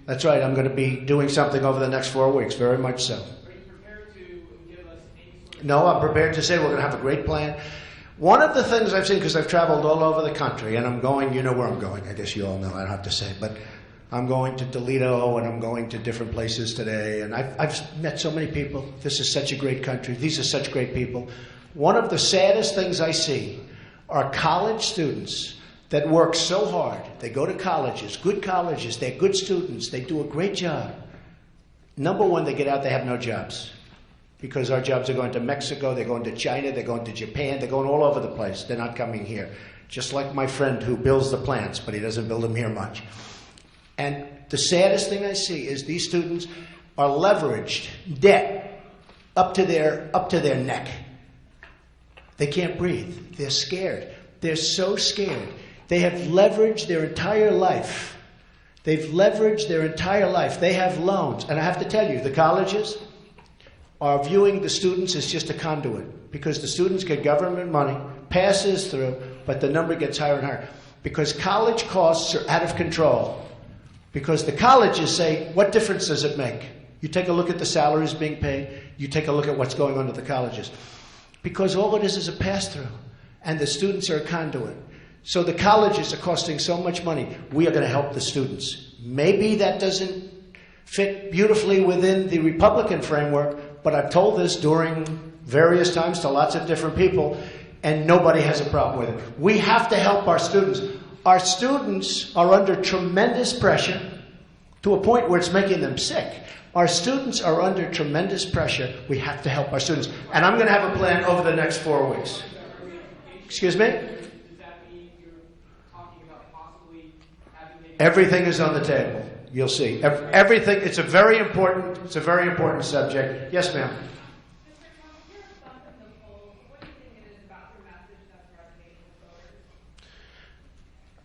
That's right. I'm going to be doing something over the next 4 weeks, very much so. No, I'm prepared to say we're going to have a great plan. One of the things I've seen, because I've traveled all over the country, and I'm going, you know where I'm going, I guess you all know, I don't have to say, but I'm going to Toledo, and I'm going to different places today, and I've met so many people. This is such a great country. These are such great people. One of the saddest things I see are college students that work so hard. They go to colleges, they're good students, they do a great job. Number one, they get out, they have no jobs. Because our jobs are going to Mexico, they're going to China, they're going to Japan, they're going all over the place. They're not coming here. Just like my friend who builds the plants, but he doesn't build them here much. And the saddest thing I see is these students are leveraged, debt, up to their neck. They can't breathe. They're scared. They're so scared. They have leveraged their entire life. They've leveraged their entire life. They have loans. And I have to tell you, the colleges are viewing the students as just a conduit because the students get government money, passes through, but the number gets higher and higher because college costs are out of control. Because the colleges say, what difference does it make? You take a look at the salaries being paid, you take a look at what's going on at the colleges. Because all it is a pass-through, and the students are a conduit. So the colleges are costing so much money, we are going to help the students. Maybe that doesn't fit beautifully within the Republican framework, but I've told this during various times to lots of different people, and nobody has a problem with it. We have to help our students. Our students are under tremendous pressure to a point where it's making them sick. Our students are under tremendous pressure. We have to help our students. And I'm going to have a plan over the next 4 weeks. Excuse me? Does that mean you're talking about possibly having Everything is on the table. You'll see. Everything. It's a very important subject. Yes, ma'am.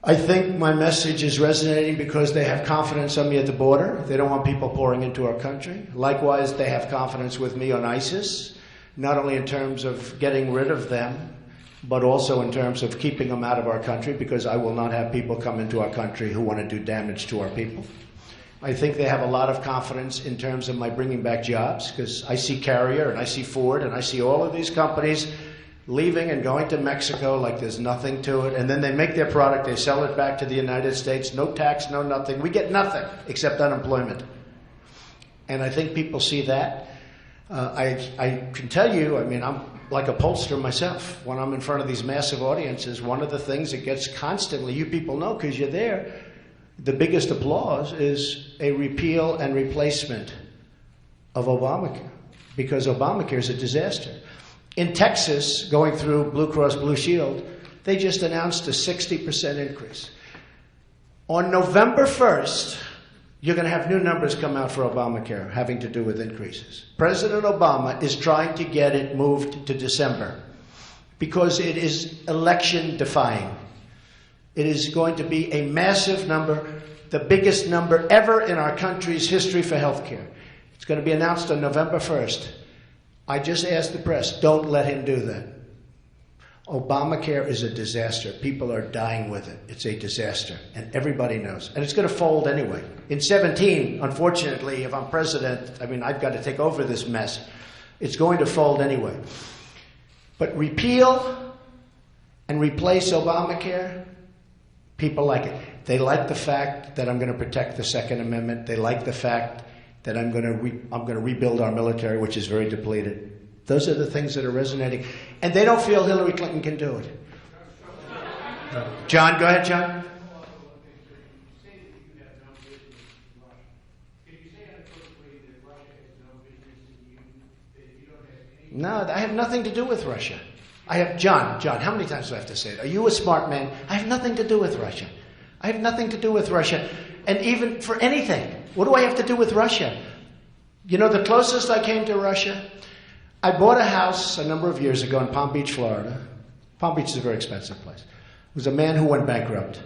I think my message is resonating because they have confidence on me at the border. They don't want people pouring into our country. Likewise, they have confidence with me on ISIS, not only in terms of getting rid of them, but also in terms of keeping them out of our country, because I will not have people come into our country who want to do damage to our people. I think they have a lot of confidence in terms of my bringing back jobs, because I see Carrier and I see Ford and I see all of these companies leaving and going to Mexico like there's nothing to it, and then they make their product, they sell it back to the United States, no tax, no nothing. We get nothing except unemployment. And I think people see that. I can tell you, I mean, I'm like a pollster myself. When I'm in front of these massive audiences, one of the things that gets constantly, you people know because you're there, the biggest applause is a repeal and replacement of Obamacare, because Obamacare is a disaster. In Texas, going through Blue Cross Blue Shield, they just announced a 60% increase. On November 1st, you're going to have new numbers come out for Obamacare having to do with increases. President Obama is trying to get it moved to December because it is election defying. It is going to be a massive number, the biggest number ever in our country's history for health care. It's going to be announced on November 1st. I just asked the press, don't let him do that. Obamacare is a disaster. People are dying with it. It's a disaster, and everybody knows. And it's going to fold anyway. In 17, unfortunately, if I'm president, I've got to take over this mess. It's going to fold anyway. But repeal and replace Obamacare, people like it. They like the fact that I'm going to protect the Second Amendment. They like the fact that I'm going to rebuild our military, which is very depleted. Those are the things that are resonating. And they don't feel Hillary Clinton can do it. John, go ahead, John. No, I have nothing to do with Russia. John, how many times do I have to say it? Are you a smart man? I have nothing to do with Russia. I have nothing to do with Russia. And even for anything, what do I have to do with Russia? You know, the closest I came to Russia, I bought a house a number of years ago in Palm Beach, Florida. Palm Beach is a very expensive place. It was a man who went bankrupt.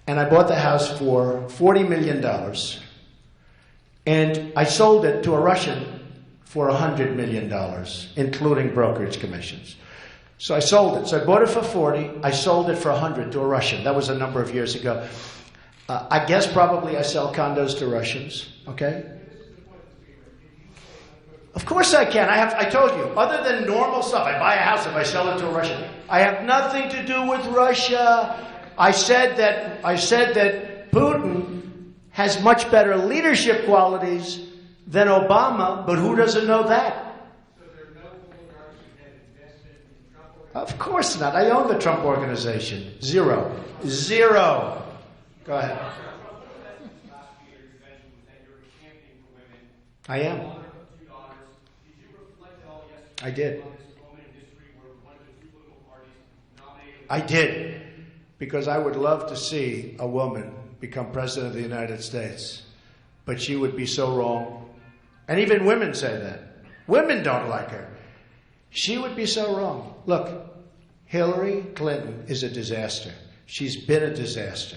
And I bought the house for $40 million. And I sold it to a Russian for $100 million, including brokerage commissions. So I sold it. So I bought it for 40. I sold it for 100 to a Russian. That was a number of years ago. I guess probably I sell condos to Russians. Okay? Of course I can. I told you. Other than normal stuff, I buy a house if I sell it to a Russian. I have nothing to do with Russia. I said that Putin has much better leadership qualities than Obama, but who doesn't know that? So there are no oligarchs who had invested in the Trump organization? Of course not. I own the Trump organization. Zero. Go ahead. I am. I did. I did. Because I would love to see a woman become president of the United States. But she would be so wrong. And even women say that. Women don't like her. She would be so wrong. Look, Hillary Clinton is a disaster. She's been a disaster.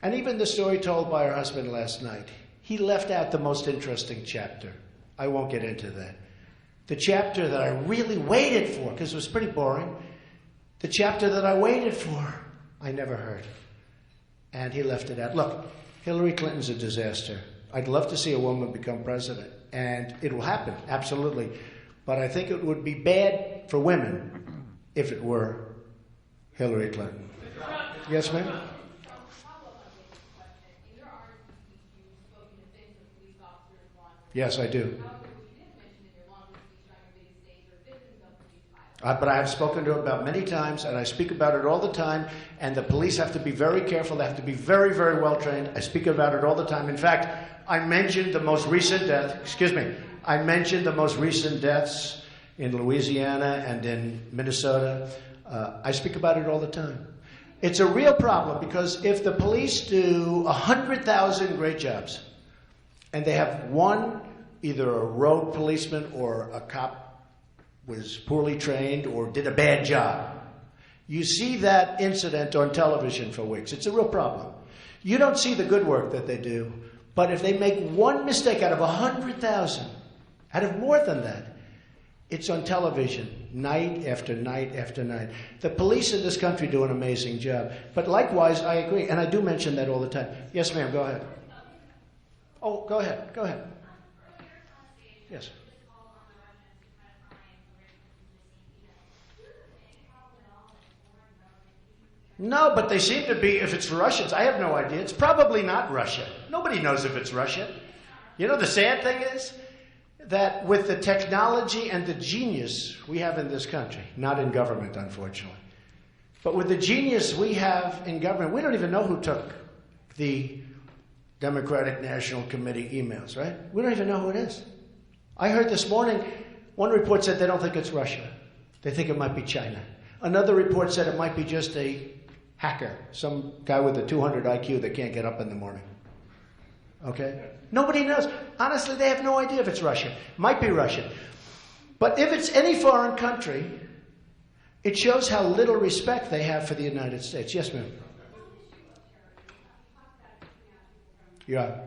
And even the story told by her husband last night, he left out the most interesting chapter. I won't get into that. The chapter that I really waited for, because it was pretty boring, the chapter that I waited for, I never heard. And he left it out. Look, Hillary Clinton's a disaster. I'd love to see a woman become president. And it will happen, absolutely. But I think it would be bad for women if it were Hillary Clinton. Yes, ma'am? Yes, I do. But I have spoken to it about many times, and I speak about it all the time, and the police have to be very careful. They have to be very, very well trained. I speak about it all the time. In fact, I mentioned the most recent deaths in Louisiana and in Minnesota. I speak about it all the time. It's a real problem, because if the police do 100,000 great jobs, and they have one, either a rogue policeman or a cop was poorly trained or did a bad job, you see that incident on television for weeks. It's a real problem. You don't see the good work that they do, but if they make one mistake out of 100,000, out of more than that, it's on television night after night after night. The police in this country do an amazing job. But likewise, I agree, and I do mention that all the time. Yes, ma'am, go ahead. Oh, go ahead. Yes. No, but they seem to be, if it's Russians, I have no idea. It's probably not Russia. Nobody knows if it's Russia. You know, the sad thing is that with the technology and the genius we have in this country, not in government, unfortunately, but with the genius we have in government, we don't even know who took the Democratic National Committee emails, right? We don't even know who it is. I heard this morning, one report said they don't think it's Russia. They think it might be China. Another report said it might be just a hacker, some guy with a 200 IQ that can't get up in the morning. Okay? Nobody knows. Honestly, they have no idea if it's Russia. Might be Russian. But if it's any foreign country, it shows how little respect they have for the United States. Yes, ma'am. Yeah.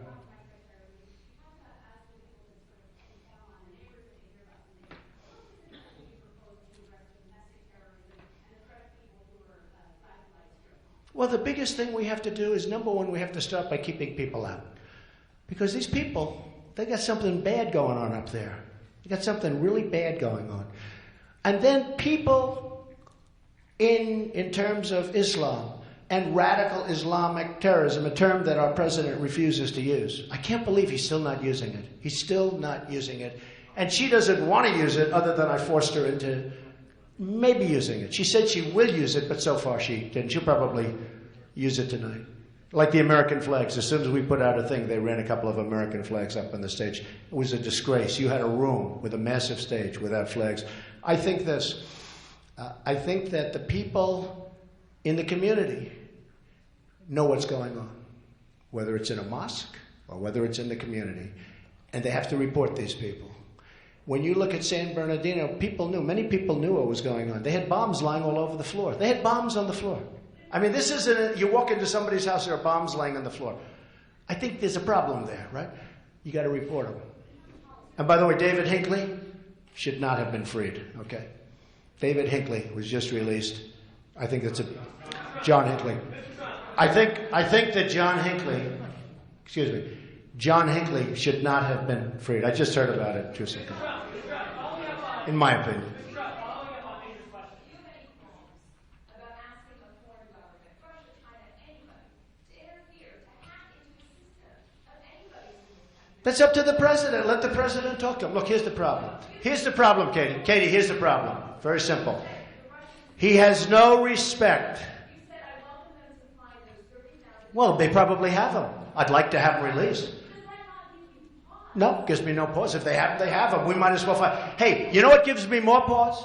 Well, the biggest thing we have to do is, number one, we have to start by keeping people out. Because these people, they got something bad going on up there. They got something really bad going on. And then people in terms of Islam and radical Islamic terrorism, a term that our president refuses to use. I can't believe he's still not using it. He's still not using it. And she doesn't want to use it other than I forced her into maybe using it. She said she will use it, but so far she didn't. She'll probably use it tonight. Like the American flags. As soon as we put out a thing, they ran a couple of American flags up on the stage. It was a disgrace. You had a room with a massive stage without flags. I think this. I think that the people in the community know what's going on, whether it's in a mosque or whether it's in the community, and they have to report these people. When you look at San Bernardino, many people knew what was going on. They had bombs lying all over the floor. They had bombs on the floor. I mean, this isn't, you walk into somebody's house, there are bombs laying on the floor. I think there's a problem there, right? You got to report them. And by the way, David Hinckley should not have been freed, okay? David Hinckley was just released. I think that's John Hinckley. I think that John Hinckley should not have been freed. I just heard about it 2 seconds. In my opinion. That's up to the president. Let the president talk to him. Look, here's the problem. Here's the problem, Katie. Katie, here's the problem. Very simple. He has no respect. Well, they probably have him. I'd like to have him released. No, gives me no pause. If they have him, they have him. We might as well fight. Hey, you know what gives me more pause?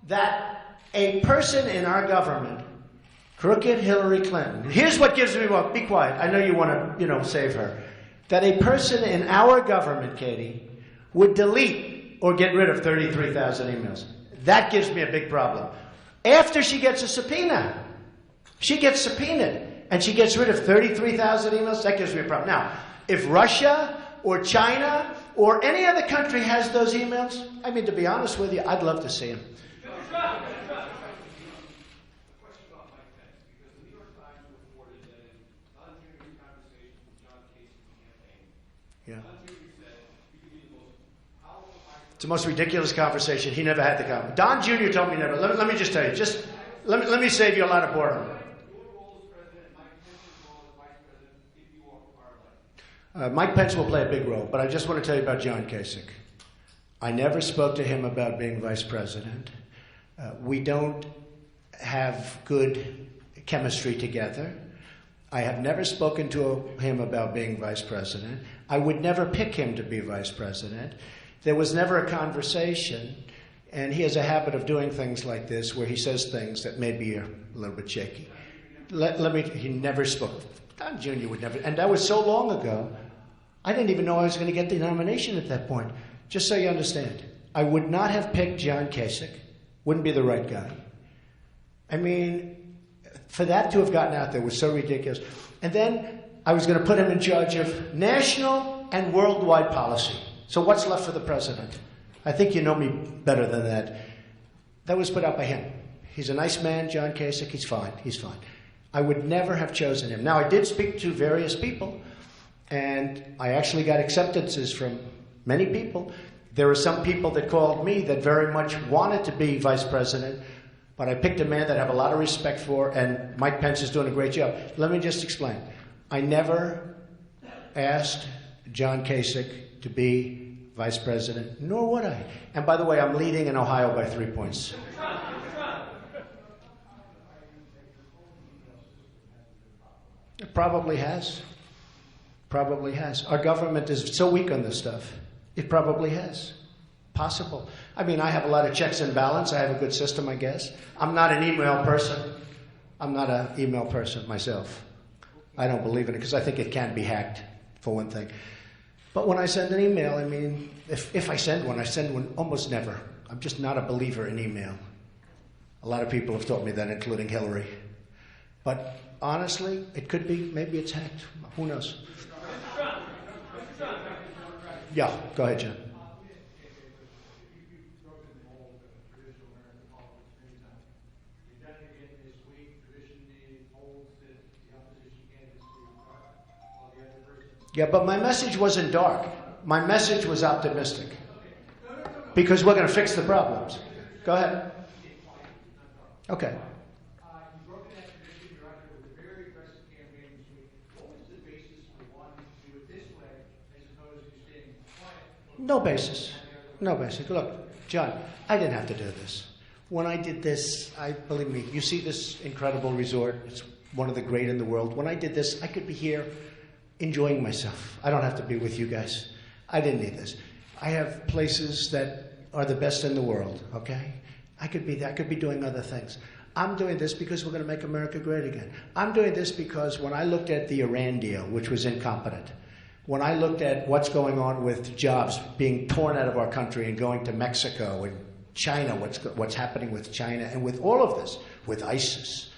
That a person in our government, crooked Hillary Clinton, here's what gives me more. Be quiet. I know you want to, save her. That a person in our government, Katie, would delete or get rid of 33,000 emails. That gives me a big problem. After she gets a subpoena, she gets subpoenaed, and she gets rid of 33,000 emails, that gives me a problem. Now, if Russia or China or any other country has those emails, I mean, to be honest with you, I'd love to see them. Yeah. It's the most ridiculous conversation. He never had the conversation. Don Jr. told me never. Let me just tell you. Let me save you a lot of boredom. Mike Pence will play a big role, but I just want to tell you about John Kasich. I never spoke to him about being vice president. We don't have good chemistry together. I have never spoken to him about being vice president. I would never pick him to be vice president. There was never a conversation, and he has a habit of doing things like this where he says things that maybe are a little bit shaky. He never spoke. Don Jr. would never, and that was so long ago, I didn't even know I was going to get the nomination at that point. Just so you understand, I would not have picked John Kasich. Wouldn't be the right guy. I mean, for that to have gotten out there was so ridiculous. And then I was going to put him in charge of national and worldwide policy. So what's left for the president? I think you know me better than that. That was put out by him. He's a nice man, John Kasich. He's fine. He's fine. I would never have chosen him. Now, I did speak to various people, and I actually got acceptances from many people. There were some people that called me that very much wanted to be vice president, but I picked a man that I have a lot of respect for, and Mike Pence is doing a great job. Let me just explain. I never asked John Kasich to be vice president, nor would I. And by the way, I'm leading in Ohio by 3 points. It probably has. Probably has. Our government is so weak on this stuff. It probably has. Possible. I mean, I have a lot of checks and balance. I have a good system, I guess. I'm not an email person. I'm not an email person myself. I don't believe in it because I think it can be hacked, for one thing. But when I send an email, I mean, if I send one almost never. I'm just not a believer in email. A lot of people have told me that, including Hillary. But honestly, it could be, maybe it's hacked. Who knows? Yeah, go ahead, John. Yeah, but my message wasn't dark. My message was optimistic. Because we're going to fix the problems. Go ahead. Okay. You broke that tradition. You're out there with a very aggressive campaign this week. What was the basis for wanting to do it this way as opposed to staying quiet? No basis. No basis. Look, John, I didn't have to do this. When I did this, believe me, you see this incredible resort. It's one of the great in the world. When I did this, I could be here enjoying myself. I don't have to be with you guys. I didn't need this. I have places that are the best in the world, okay? I could be there. I could be doing other things. I'm doing this because we're going to make America great again. I'm doing this because when I looked at the Iran deal, which was incompetent, when I looked at what's going on with jobs being torn out of our country and going to Mexico and China, what's happening with China, and with all of this, with ISIS,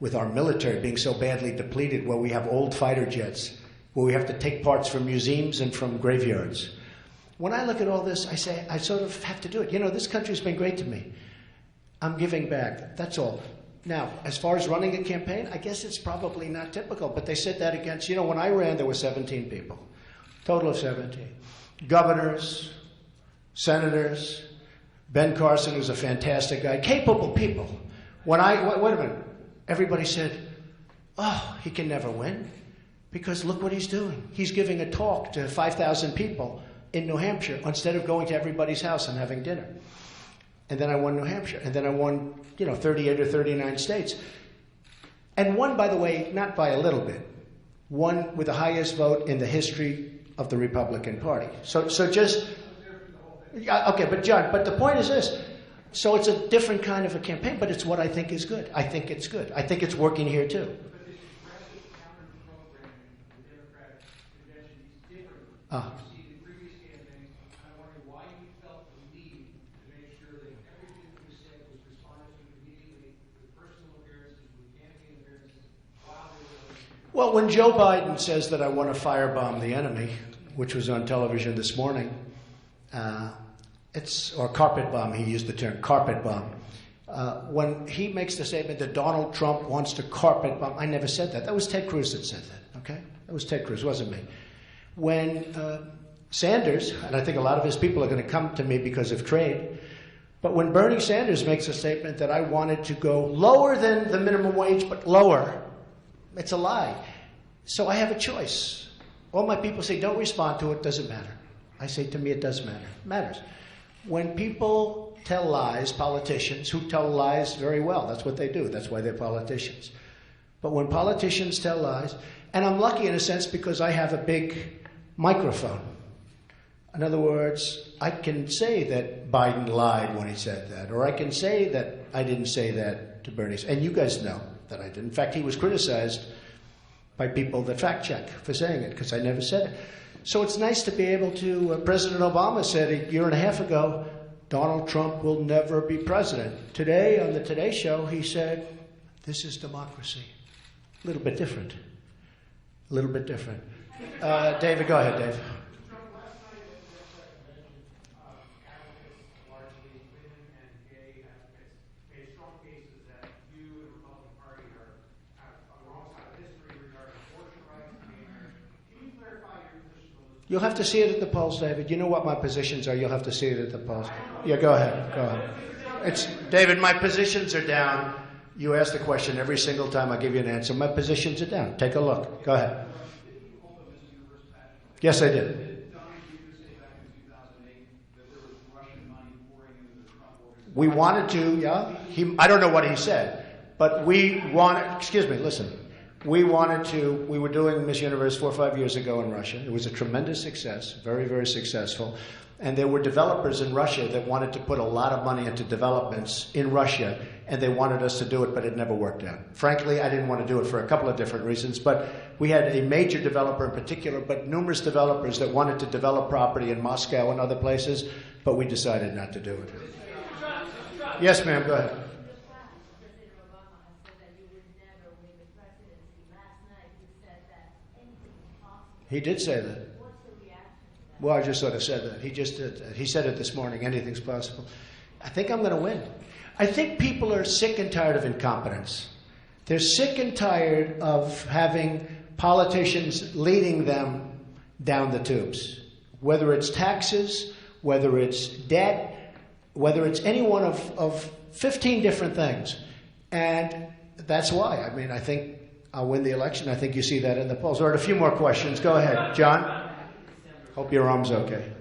with our military being so badly depleted, where we have old fighter jets, where we have to take parts from museums and from graveyards. When I look at all this, I say, I sort of have to do it. You know, this country's been great to me. I'm giving back. That's all. Now, as far as running a campaign, I guess it's probably not typical, but they said that against, you know, when I ran, there were 17 people. Total of 17. Governors, senators, Ben Carson, who's a fantastic guy, capable people. When wait a minute, everybody said, oh, he can never win, because look what he's doing. He's giving a talk to 5,000 people in New Hampshire instead of going to everybody's house and having dinner. And then I won New Hampshire, and then I won, 38 or 39 states. And won, by the way, not by a little bit, won with the highest vote in the history of the Republican Party. So just... Okay, but John, but the point is this. So it's a different kind of a campaign, but it's what I think is good. I think it's good. I think it's working here, too. But this aggressive counter-programming of the Democratic convention is different. You see the previous campaigns. I'm wondering why you felt the need to make sure that everything that was said was responded to immediately with personal appearances, with campaign appearances, while they were... Well, when Joe Biden says that I want to firebomb the enemy, which was on television this morning, or carpet bomb, he used the term, carpet bomb. When he makes the statement that Donald Trump wants to carpet bomb, I never said that. That was Ted Cruz that said that, okay? That was Ted Cruz, wasn't me. When Sanders, and I think a lot of his people are going to come to me because of trade, but when Bernie Sanders makes a statement that I wanted to go lower than the minimum wage, but lower, it's a lie. So I have a choice. All my people say, don't respond to it, doesn't matter. I say, to me, it does matter. It matters. When people tell lies, politicians who tell lies very well, that's what they do. That's why they're politicians. But when politicians tell lies, and I'm lucky in a sense because I have a big microphone. In other words, I can say that Biden lied when he said that, or I can say that I didn't say that to Bernie. And you guys know that I did. In fact, he was criticized by people that fact check for saying it, because I never said it. So it's nice to be able to, President Obama said a year and a half ago, Donald Trump will never be president. Today, on the Today Show, he said, this is democracy. A little bit different. A little bit different. David, go ahead, Dave. You'll have to see it at the polls, David. You know what my positions are. You'll have to see it at the polls. Yeah, go ahead. Go ahead. David, my positions are down. You ask the question every single time. I give you an answer. My positions are down. Take a look. Go ahead. Yes, I did. We wanted to, yeah. I don't know what he said, but we wanted, excuse me, listen. We were doing Miss Universe 4 or 5 years ago in Russia. It was a tremendous success, very, very successful. And there were developers in Russia that wanted to put a lot of money into developments in Russia, and they wanted us to do it, but it never worked out. Frankly, I didn't want to do it for a couple of different reasons, but we had a major developer in particular, but numerous developers that wanted to develop property in Moscow and other places, but we decided not to do it. Yes, ma'am, go ahead. He did say that. What's the reaction to that? Well, I just sort of said that. He said it this morning. Anything's possible. I think I'm going to win. I think people are sick and tired of incompetence. They're sick and tired of having politicians leading them down the tubes. Whether it's taxes, whether it's debt, whether it's any one of 15 different things. And that's why. I mean, I think I'll win the election. I think you see that in the polls. All right, a few more questions. Go ahead. John? Hope your arm's okay.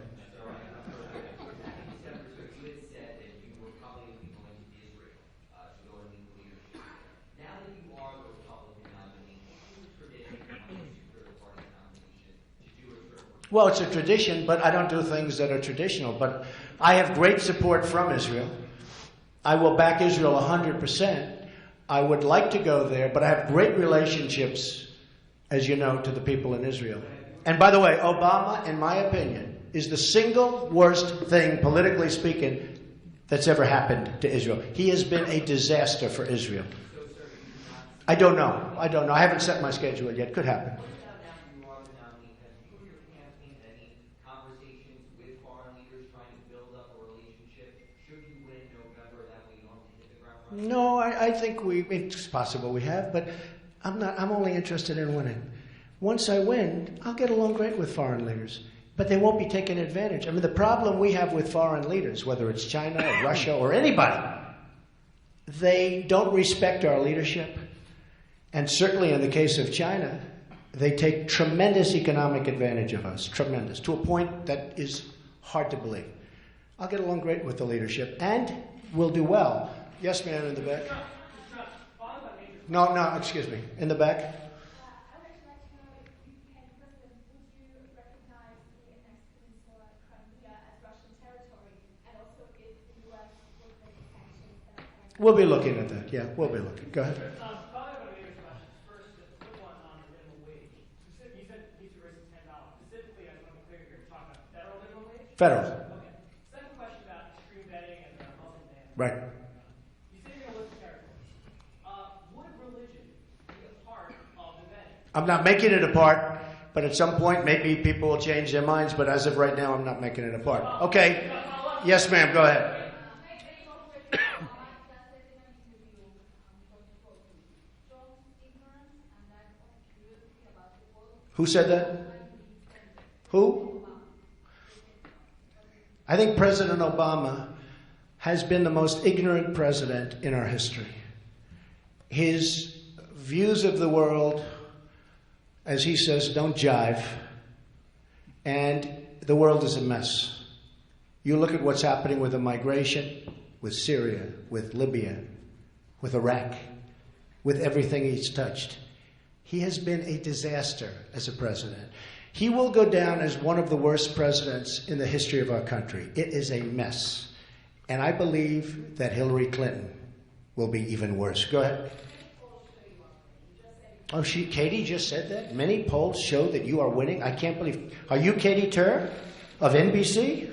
Well, it's a tradition, but I don't do things that are traditional. But I have great support from Israel. I will back Israel 100%. I would like to go there, but I have great relationships, as you know, to the people in Israel. And by the way, Obama, in my opinion, is the single worst thing, politically speaking, that's ever happened to Israel. He has been a disaster for Israel. I don't know. I haven't set my schedule yet. Could happen. No, I think it's possible we have, but I'm only interested in winning. Once I win, I'll get along great with foreign leaders, but they won't be taking advantage. I mean, the problem we have with foreign leaders, whether it's China or Russia or anybody, they don't respect our leadership. And certainly in the case of China, they take tremendous economic advantage of us, tremendous, to a point that is hard to believe. I'll get along great with the leadership, and we'll do well. Yes, ma'am, in the back. No, excuse me. In the back. I would like to know if you can, President, would you recognize the annexed peninsula Crimea as Russian territory, and also if the U.S. would make sanctions? We'll be looking at that. Yeah, we'll be looking. Go ahead. Following up on David's questions, first, the quick one on the minimum wage. You said you need to raise it $10. Specifically, I just want to be clear here, you're talking about federal minimum wage? Federal. Okay. Second question about extreme betting and the Muslim ban. Right. I'm not making it a part, but at some point maybe people will change their minds, but as of right now I'm not making it a part. Okay. Yes, ma'am, go ahead. Who said that? Who? I think President Obama has been the most ignorant president in our history. His views of the world, as he says, don't jive. And the world is a mess. You look at what's happening with the migration, with Syria, with Libya, with Iraq, with everything he's touched. He has been a disaster as a president. He will go down as one of the worst presidents in the history of our country. It is a mess. And I believe that Hillary Clinton will be even worse. Go ahead. Oh, Katie just said that? Many polls show that you are winning? I can't believe. Are you Katie Tur of NBC?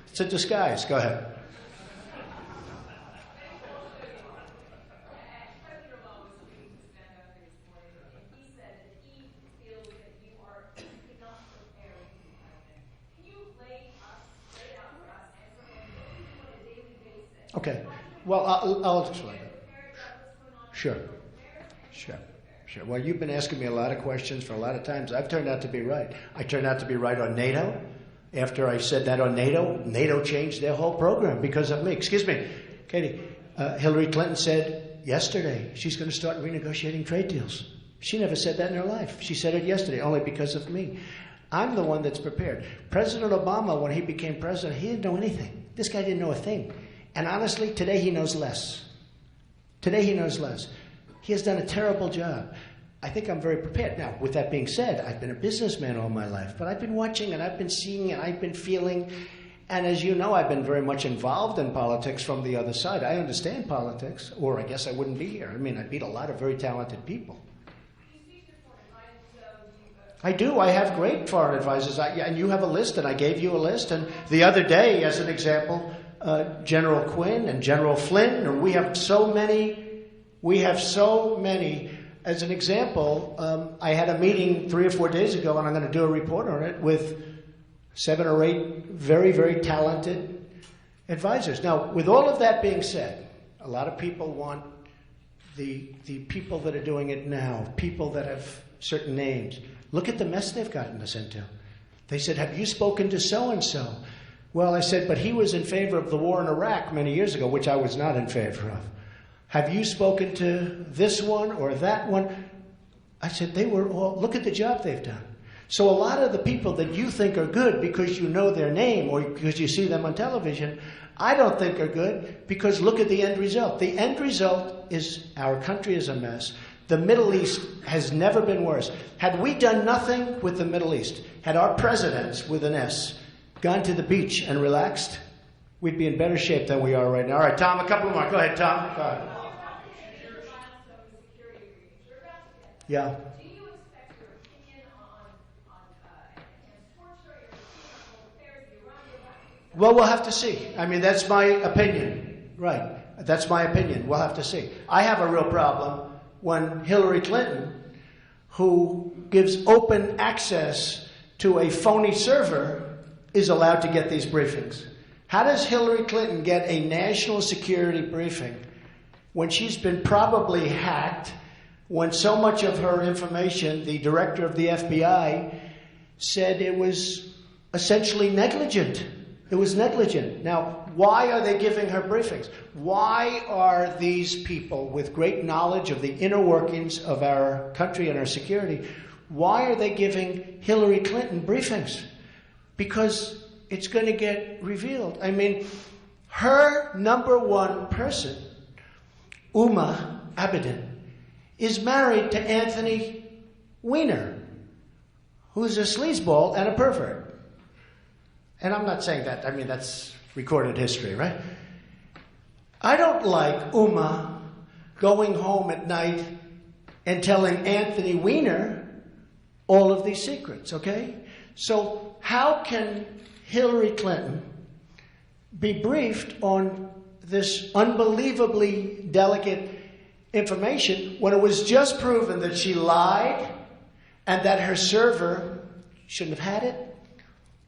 It's a disguise. Go ahead. Okay. Well, I'll explain it. Sure. Well, you've been asking me a lot of questions for a lot of times. I've turned out to be right. I turned out to be right on NATO. After I said that on NATO changed their whole program because of me. Excuse me, Katie. Hillary Clinton said yesterday she's going to start renegotiating trade deals. She never said that in her life. She said it yesterday, only because of me. I'm the one that's prepared. President Obama, when he became president, he didn't know anything. This guy didn't know a thing. And honestly, today he knows less. He has done a terrible job. I think I'm very prepared. Now, with that being said, I've been a businessman all my life, but I've been watching and I've been seeing and I've been feeling. And as you know, I've been very much involved in politics from the other side. I understand politics, or I guess I wouldn't be here. I mean, I beat a lot of very talented people. I do. I have great foreign advisors. And you have a list, and I gave you a list. And the other day, as an example, General Quinn and General Flynn, and we have so many. As an example, I had a meeting 3 or 4 days ago, and I'm going to do a report on it, with 7 or 8 very, very talented advisors. Now, with all of that being said, a lot of people want the people that are doing it now, people that have certain names. Look at the mess they've gotten us into. They said, have you spoken to so-and-so? Well, I said, but he was in favor of the war in Iraq many years ago, which I was not in favor of. Have you spoken to this one or that one? I said, they were all, look at the job they've done. So a lot of the people that you think are good because you know their name or because you see them on television, I don't think are good because look at the end result. The end result is our country is a mess. The Middle East has never been worse. Had we done nothing with the Middle East, had our presidents, with an S, gone to the beach and relaxed, we'd be in better shape than we are right now. All right, Tom, a couple more. Go ahead, Tom. Go ahead. Yeah. Do you expect your opinion on torture, your opinion on affairs, the Iranian? Well, we'll have to see. I mean, that's my opinion. Right. That's my opinion. We'll have to see. I have a real problem when Hillary Clinton, who gives open access to a phony server, is allowed to get these briefings. How does Hillary Clinton get a national security briefing when she's been probably hacked, when so much of her information, the director of the FBI said it was essentially negligent? It was negligent. Now, why are they giving her briefings? Why are these people with great knowledge of the inner workings of our country and our security, why are they giving Hillary Clinton briefings? Because it's going to get revealed. I mean, her number one person, Uma Abedin, is married to Anthony Weiner, who's a sleazeball and a pervert. And I'm not saying that. I mean, that's recorded history, right? I don't like Uma going home at night and telling Anthony Weiner all of these secrets, okay? So how can Hillary Clinton be briefed on this unbelievably delicate information when it was just proven that she lied and that her server shouldn't have had it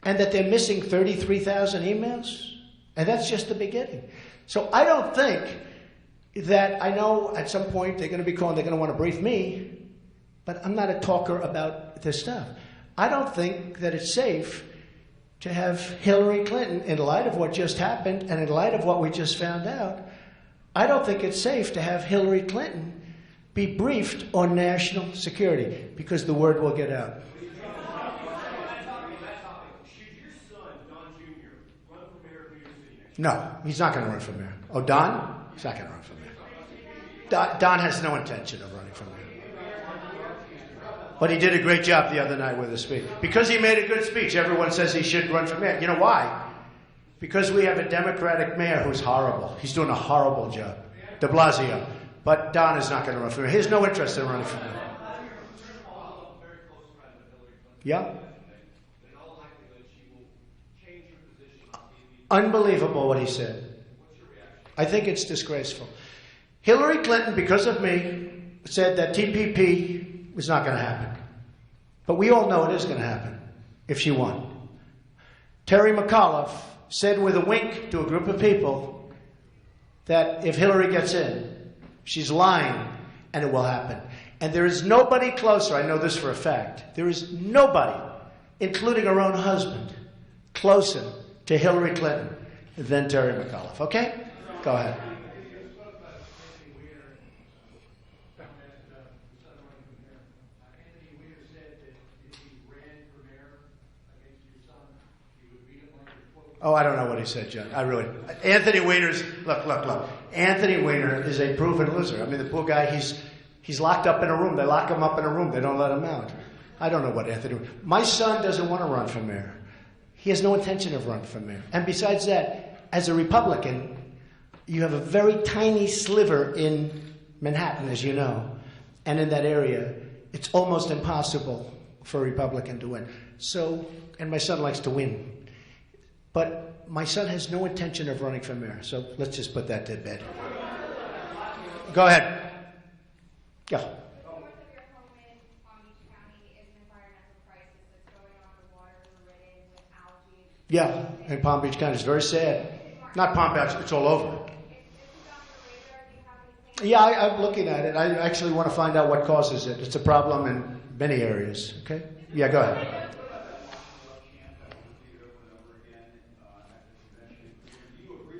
and that they're missing 33,000 emails? And that's just the beginning. So I don't think that, I know at some point they're going to be calling, they're going to want to brief me, but I'm not a talker about this stuff. I don't think that it's safe to have Hillary Clinton, in light of what just happened and in light of what we just found out, I don't think it's safe to have Hillary Clinton be briefed on national security because the word will get out. No, he's not going to run for mayor. Oh, Don? He's not going to run for mayor. Don has no intention of running for mayor. But he did a great job the other night with his speech. Because he made a good speech, everyone says he should run for mayor. You know why? Because we have a Democratic mayor who's horrible. He's doing a horrible job. De Blasio. But Don is not going to run for mayor. He has no interest in running for mayor. Yeah? Unbelievable what he said. I think it's disgraceful. Hillary Clinton, because of me, said that TPP was not going to happen. But we all know it is going to happen if she won. Terry McAuliffe said with a wink to a group of people that if Hillary gets in, she's lying and it will happen. And there is nobody closer, I know this for a fact, there is nobody, including her own husband, closer to Hillary Clinton than Terry McAuliffe. Okay? Go ahead. Oh, I don't know what he said, John. I really... Anthony Weiner's... Look. Anthony Weiner is a proven loser. I mean, the poor guy, he's locked up in a room. They lock him up in a room. They don't let him out. I don't know what Anthony... My son doesn't want to run for mayor. He has no intention of running for mayor. And besides that, as a Republican, you have a very tiny sliver in Manhattan, as you know. And in that area, it's almost impossible for a Republican to win. So, and my son likes to win. But my son has no intention of running for mayor. So let's just put that to bed. Go ahead. Go. Yeah, in Palm Beach County. It's very sad. Not Palm Beach, it's all over. Yeah, I'm looking at it. I actually want to find out what causes it. It's a problem in many areas. Okay? Yeah, go ahead.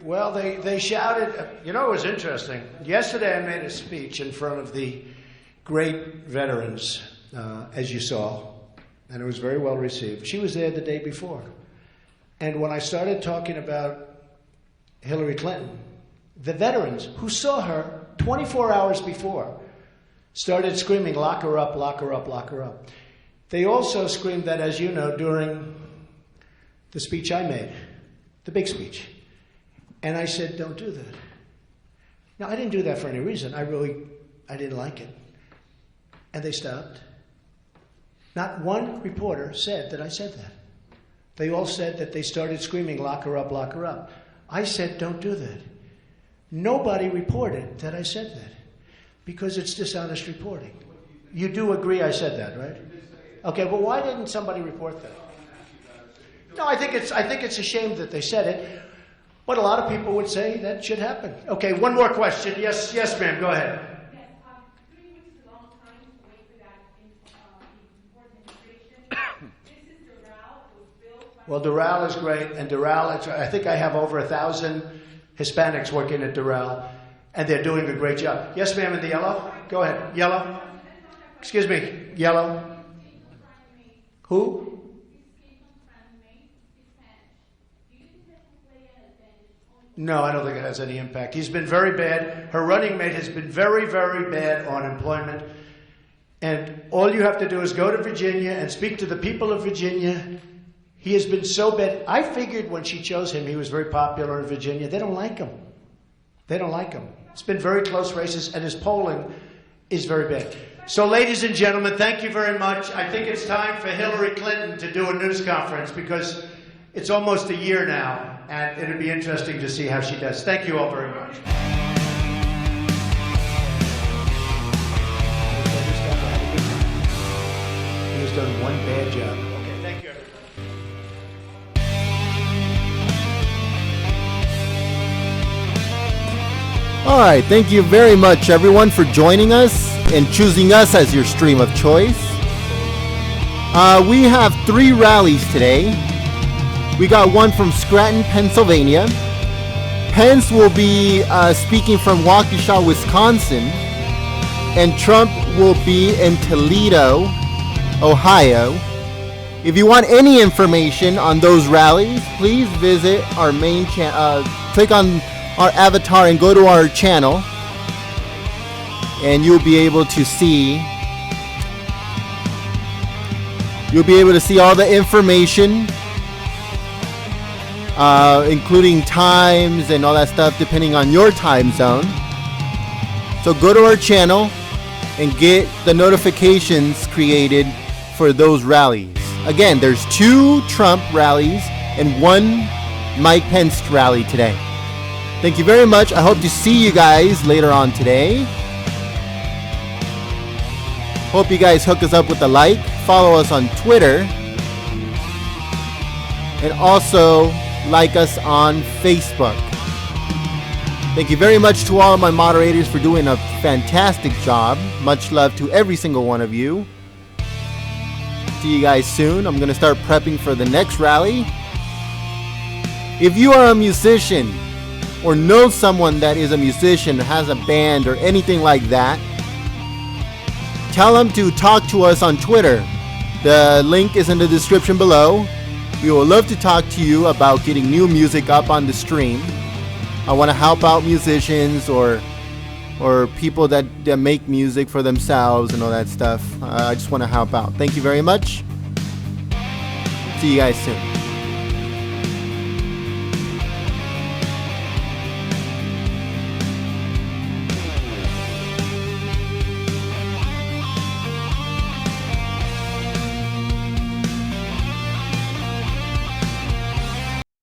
Well, they shouted. You know, it was interesting. Yesterday I made a speech in front of the great veterans, as you saw, and it was very well received. She was there the day before. And when I started talking about Hillary Clinton, the veterans who saw her 24 hours before started screaming, lock her up, lock her up, lock her up. They also screamed that, as you know, during the speech I made, the big speech. And I said, don't do that. Now, I didn't do that for any reason. I didn't like it. And they stopped. Not one reporter said that I said that. They all said that they started screaming, lock her up, lock her up. I said, don't do that. Nobody reported that I said that because it's dishonest reporting. You do agree I said that, right? Okay, well, why didn't somebody report that? No, I think it's a shame that they said it, but a lot of people would say that should happen. Okay, one more question. Yes, ma'am, go ahead. Yes, 3 weeks is a long time to wait for that important information. This is Doral. It was built by... Well, Doral is great, and Doral, I think I have over 1,000 Hispanics working at Doral, and they're doing a great job. Yes, ma'am, in the yellow? Go ahead. Yellow? Excuse me, yellow? Who? No, I don't think it has any impact. He's been very bad. Her running mate has been very, very bad on employment. And all you have to do is go to Virginia and speak to the people of Virginia. He has been so bad. I figured when she chose him, he was very popular in Virginia. They don't like him. They don't like him. It's been very close races, and his polling is very bad. So, ladies and gentlemen, thank you very much. I think it's time for Hillary Clinton to do a news conference because it's almost a year now, and it'll be interesting to see how she does. Thank you all very much. He has done one bad job. Okay, thank you, everybody. All right, thank you very much, everyone, for joining us and choosing us as your stream of choice. We have 3 rallies today. We got one from Scranton, Pennsylvania. Pence will be speaking from Waukesha, Wisconsin. And Trump will be in Toledo, Ohio. If you want any information on those rallies, please visit our main channel. Click on our avatar and go to our channel, and you'll be able to see all the information, including times and all that stuff depending on your time zone. So go to our channel and get the notifications created for those rallies. Again, there's 2 Trump rallies and 1 Mike Pence rally today. Thank you very much. I hope to see you guys later on today. Hope you guys hook us up with a like. Follow us on Twitter. And also like us on Facebook. Thank you very much to all of my moderators for doing a fantastic job. Much love to every single one of you. See you guys soon. I'm going to start prepping for the next rally. If you are a musician, or know someone that is a musician, has a band or anything like that, tell them to talk to us on Twitter. The link is in the description below. We would love to talk to you about getting new music up on the stream. I want to help out musicians or people that make music for themselves and all that stuff. I just want to help out. Thank you very much. See you guys soon.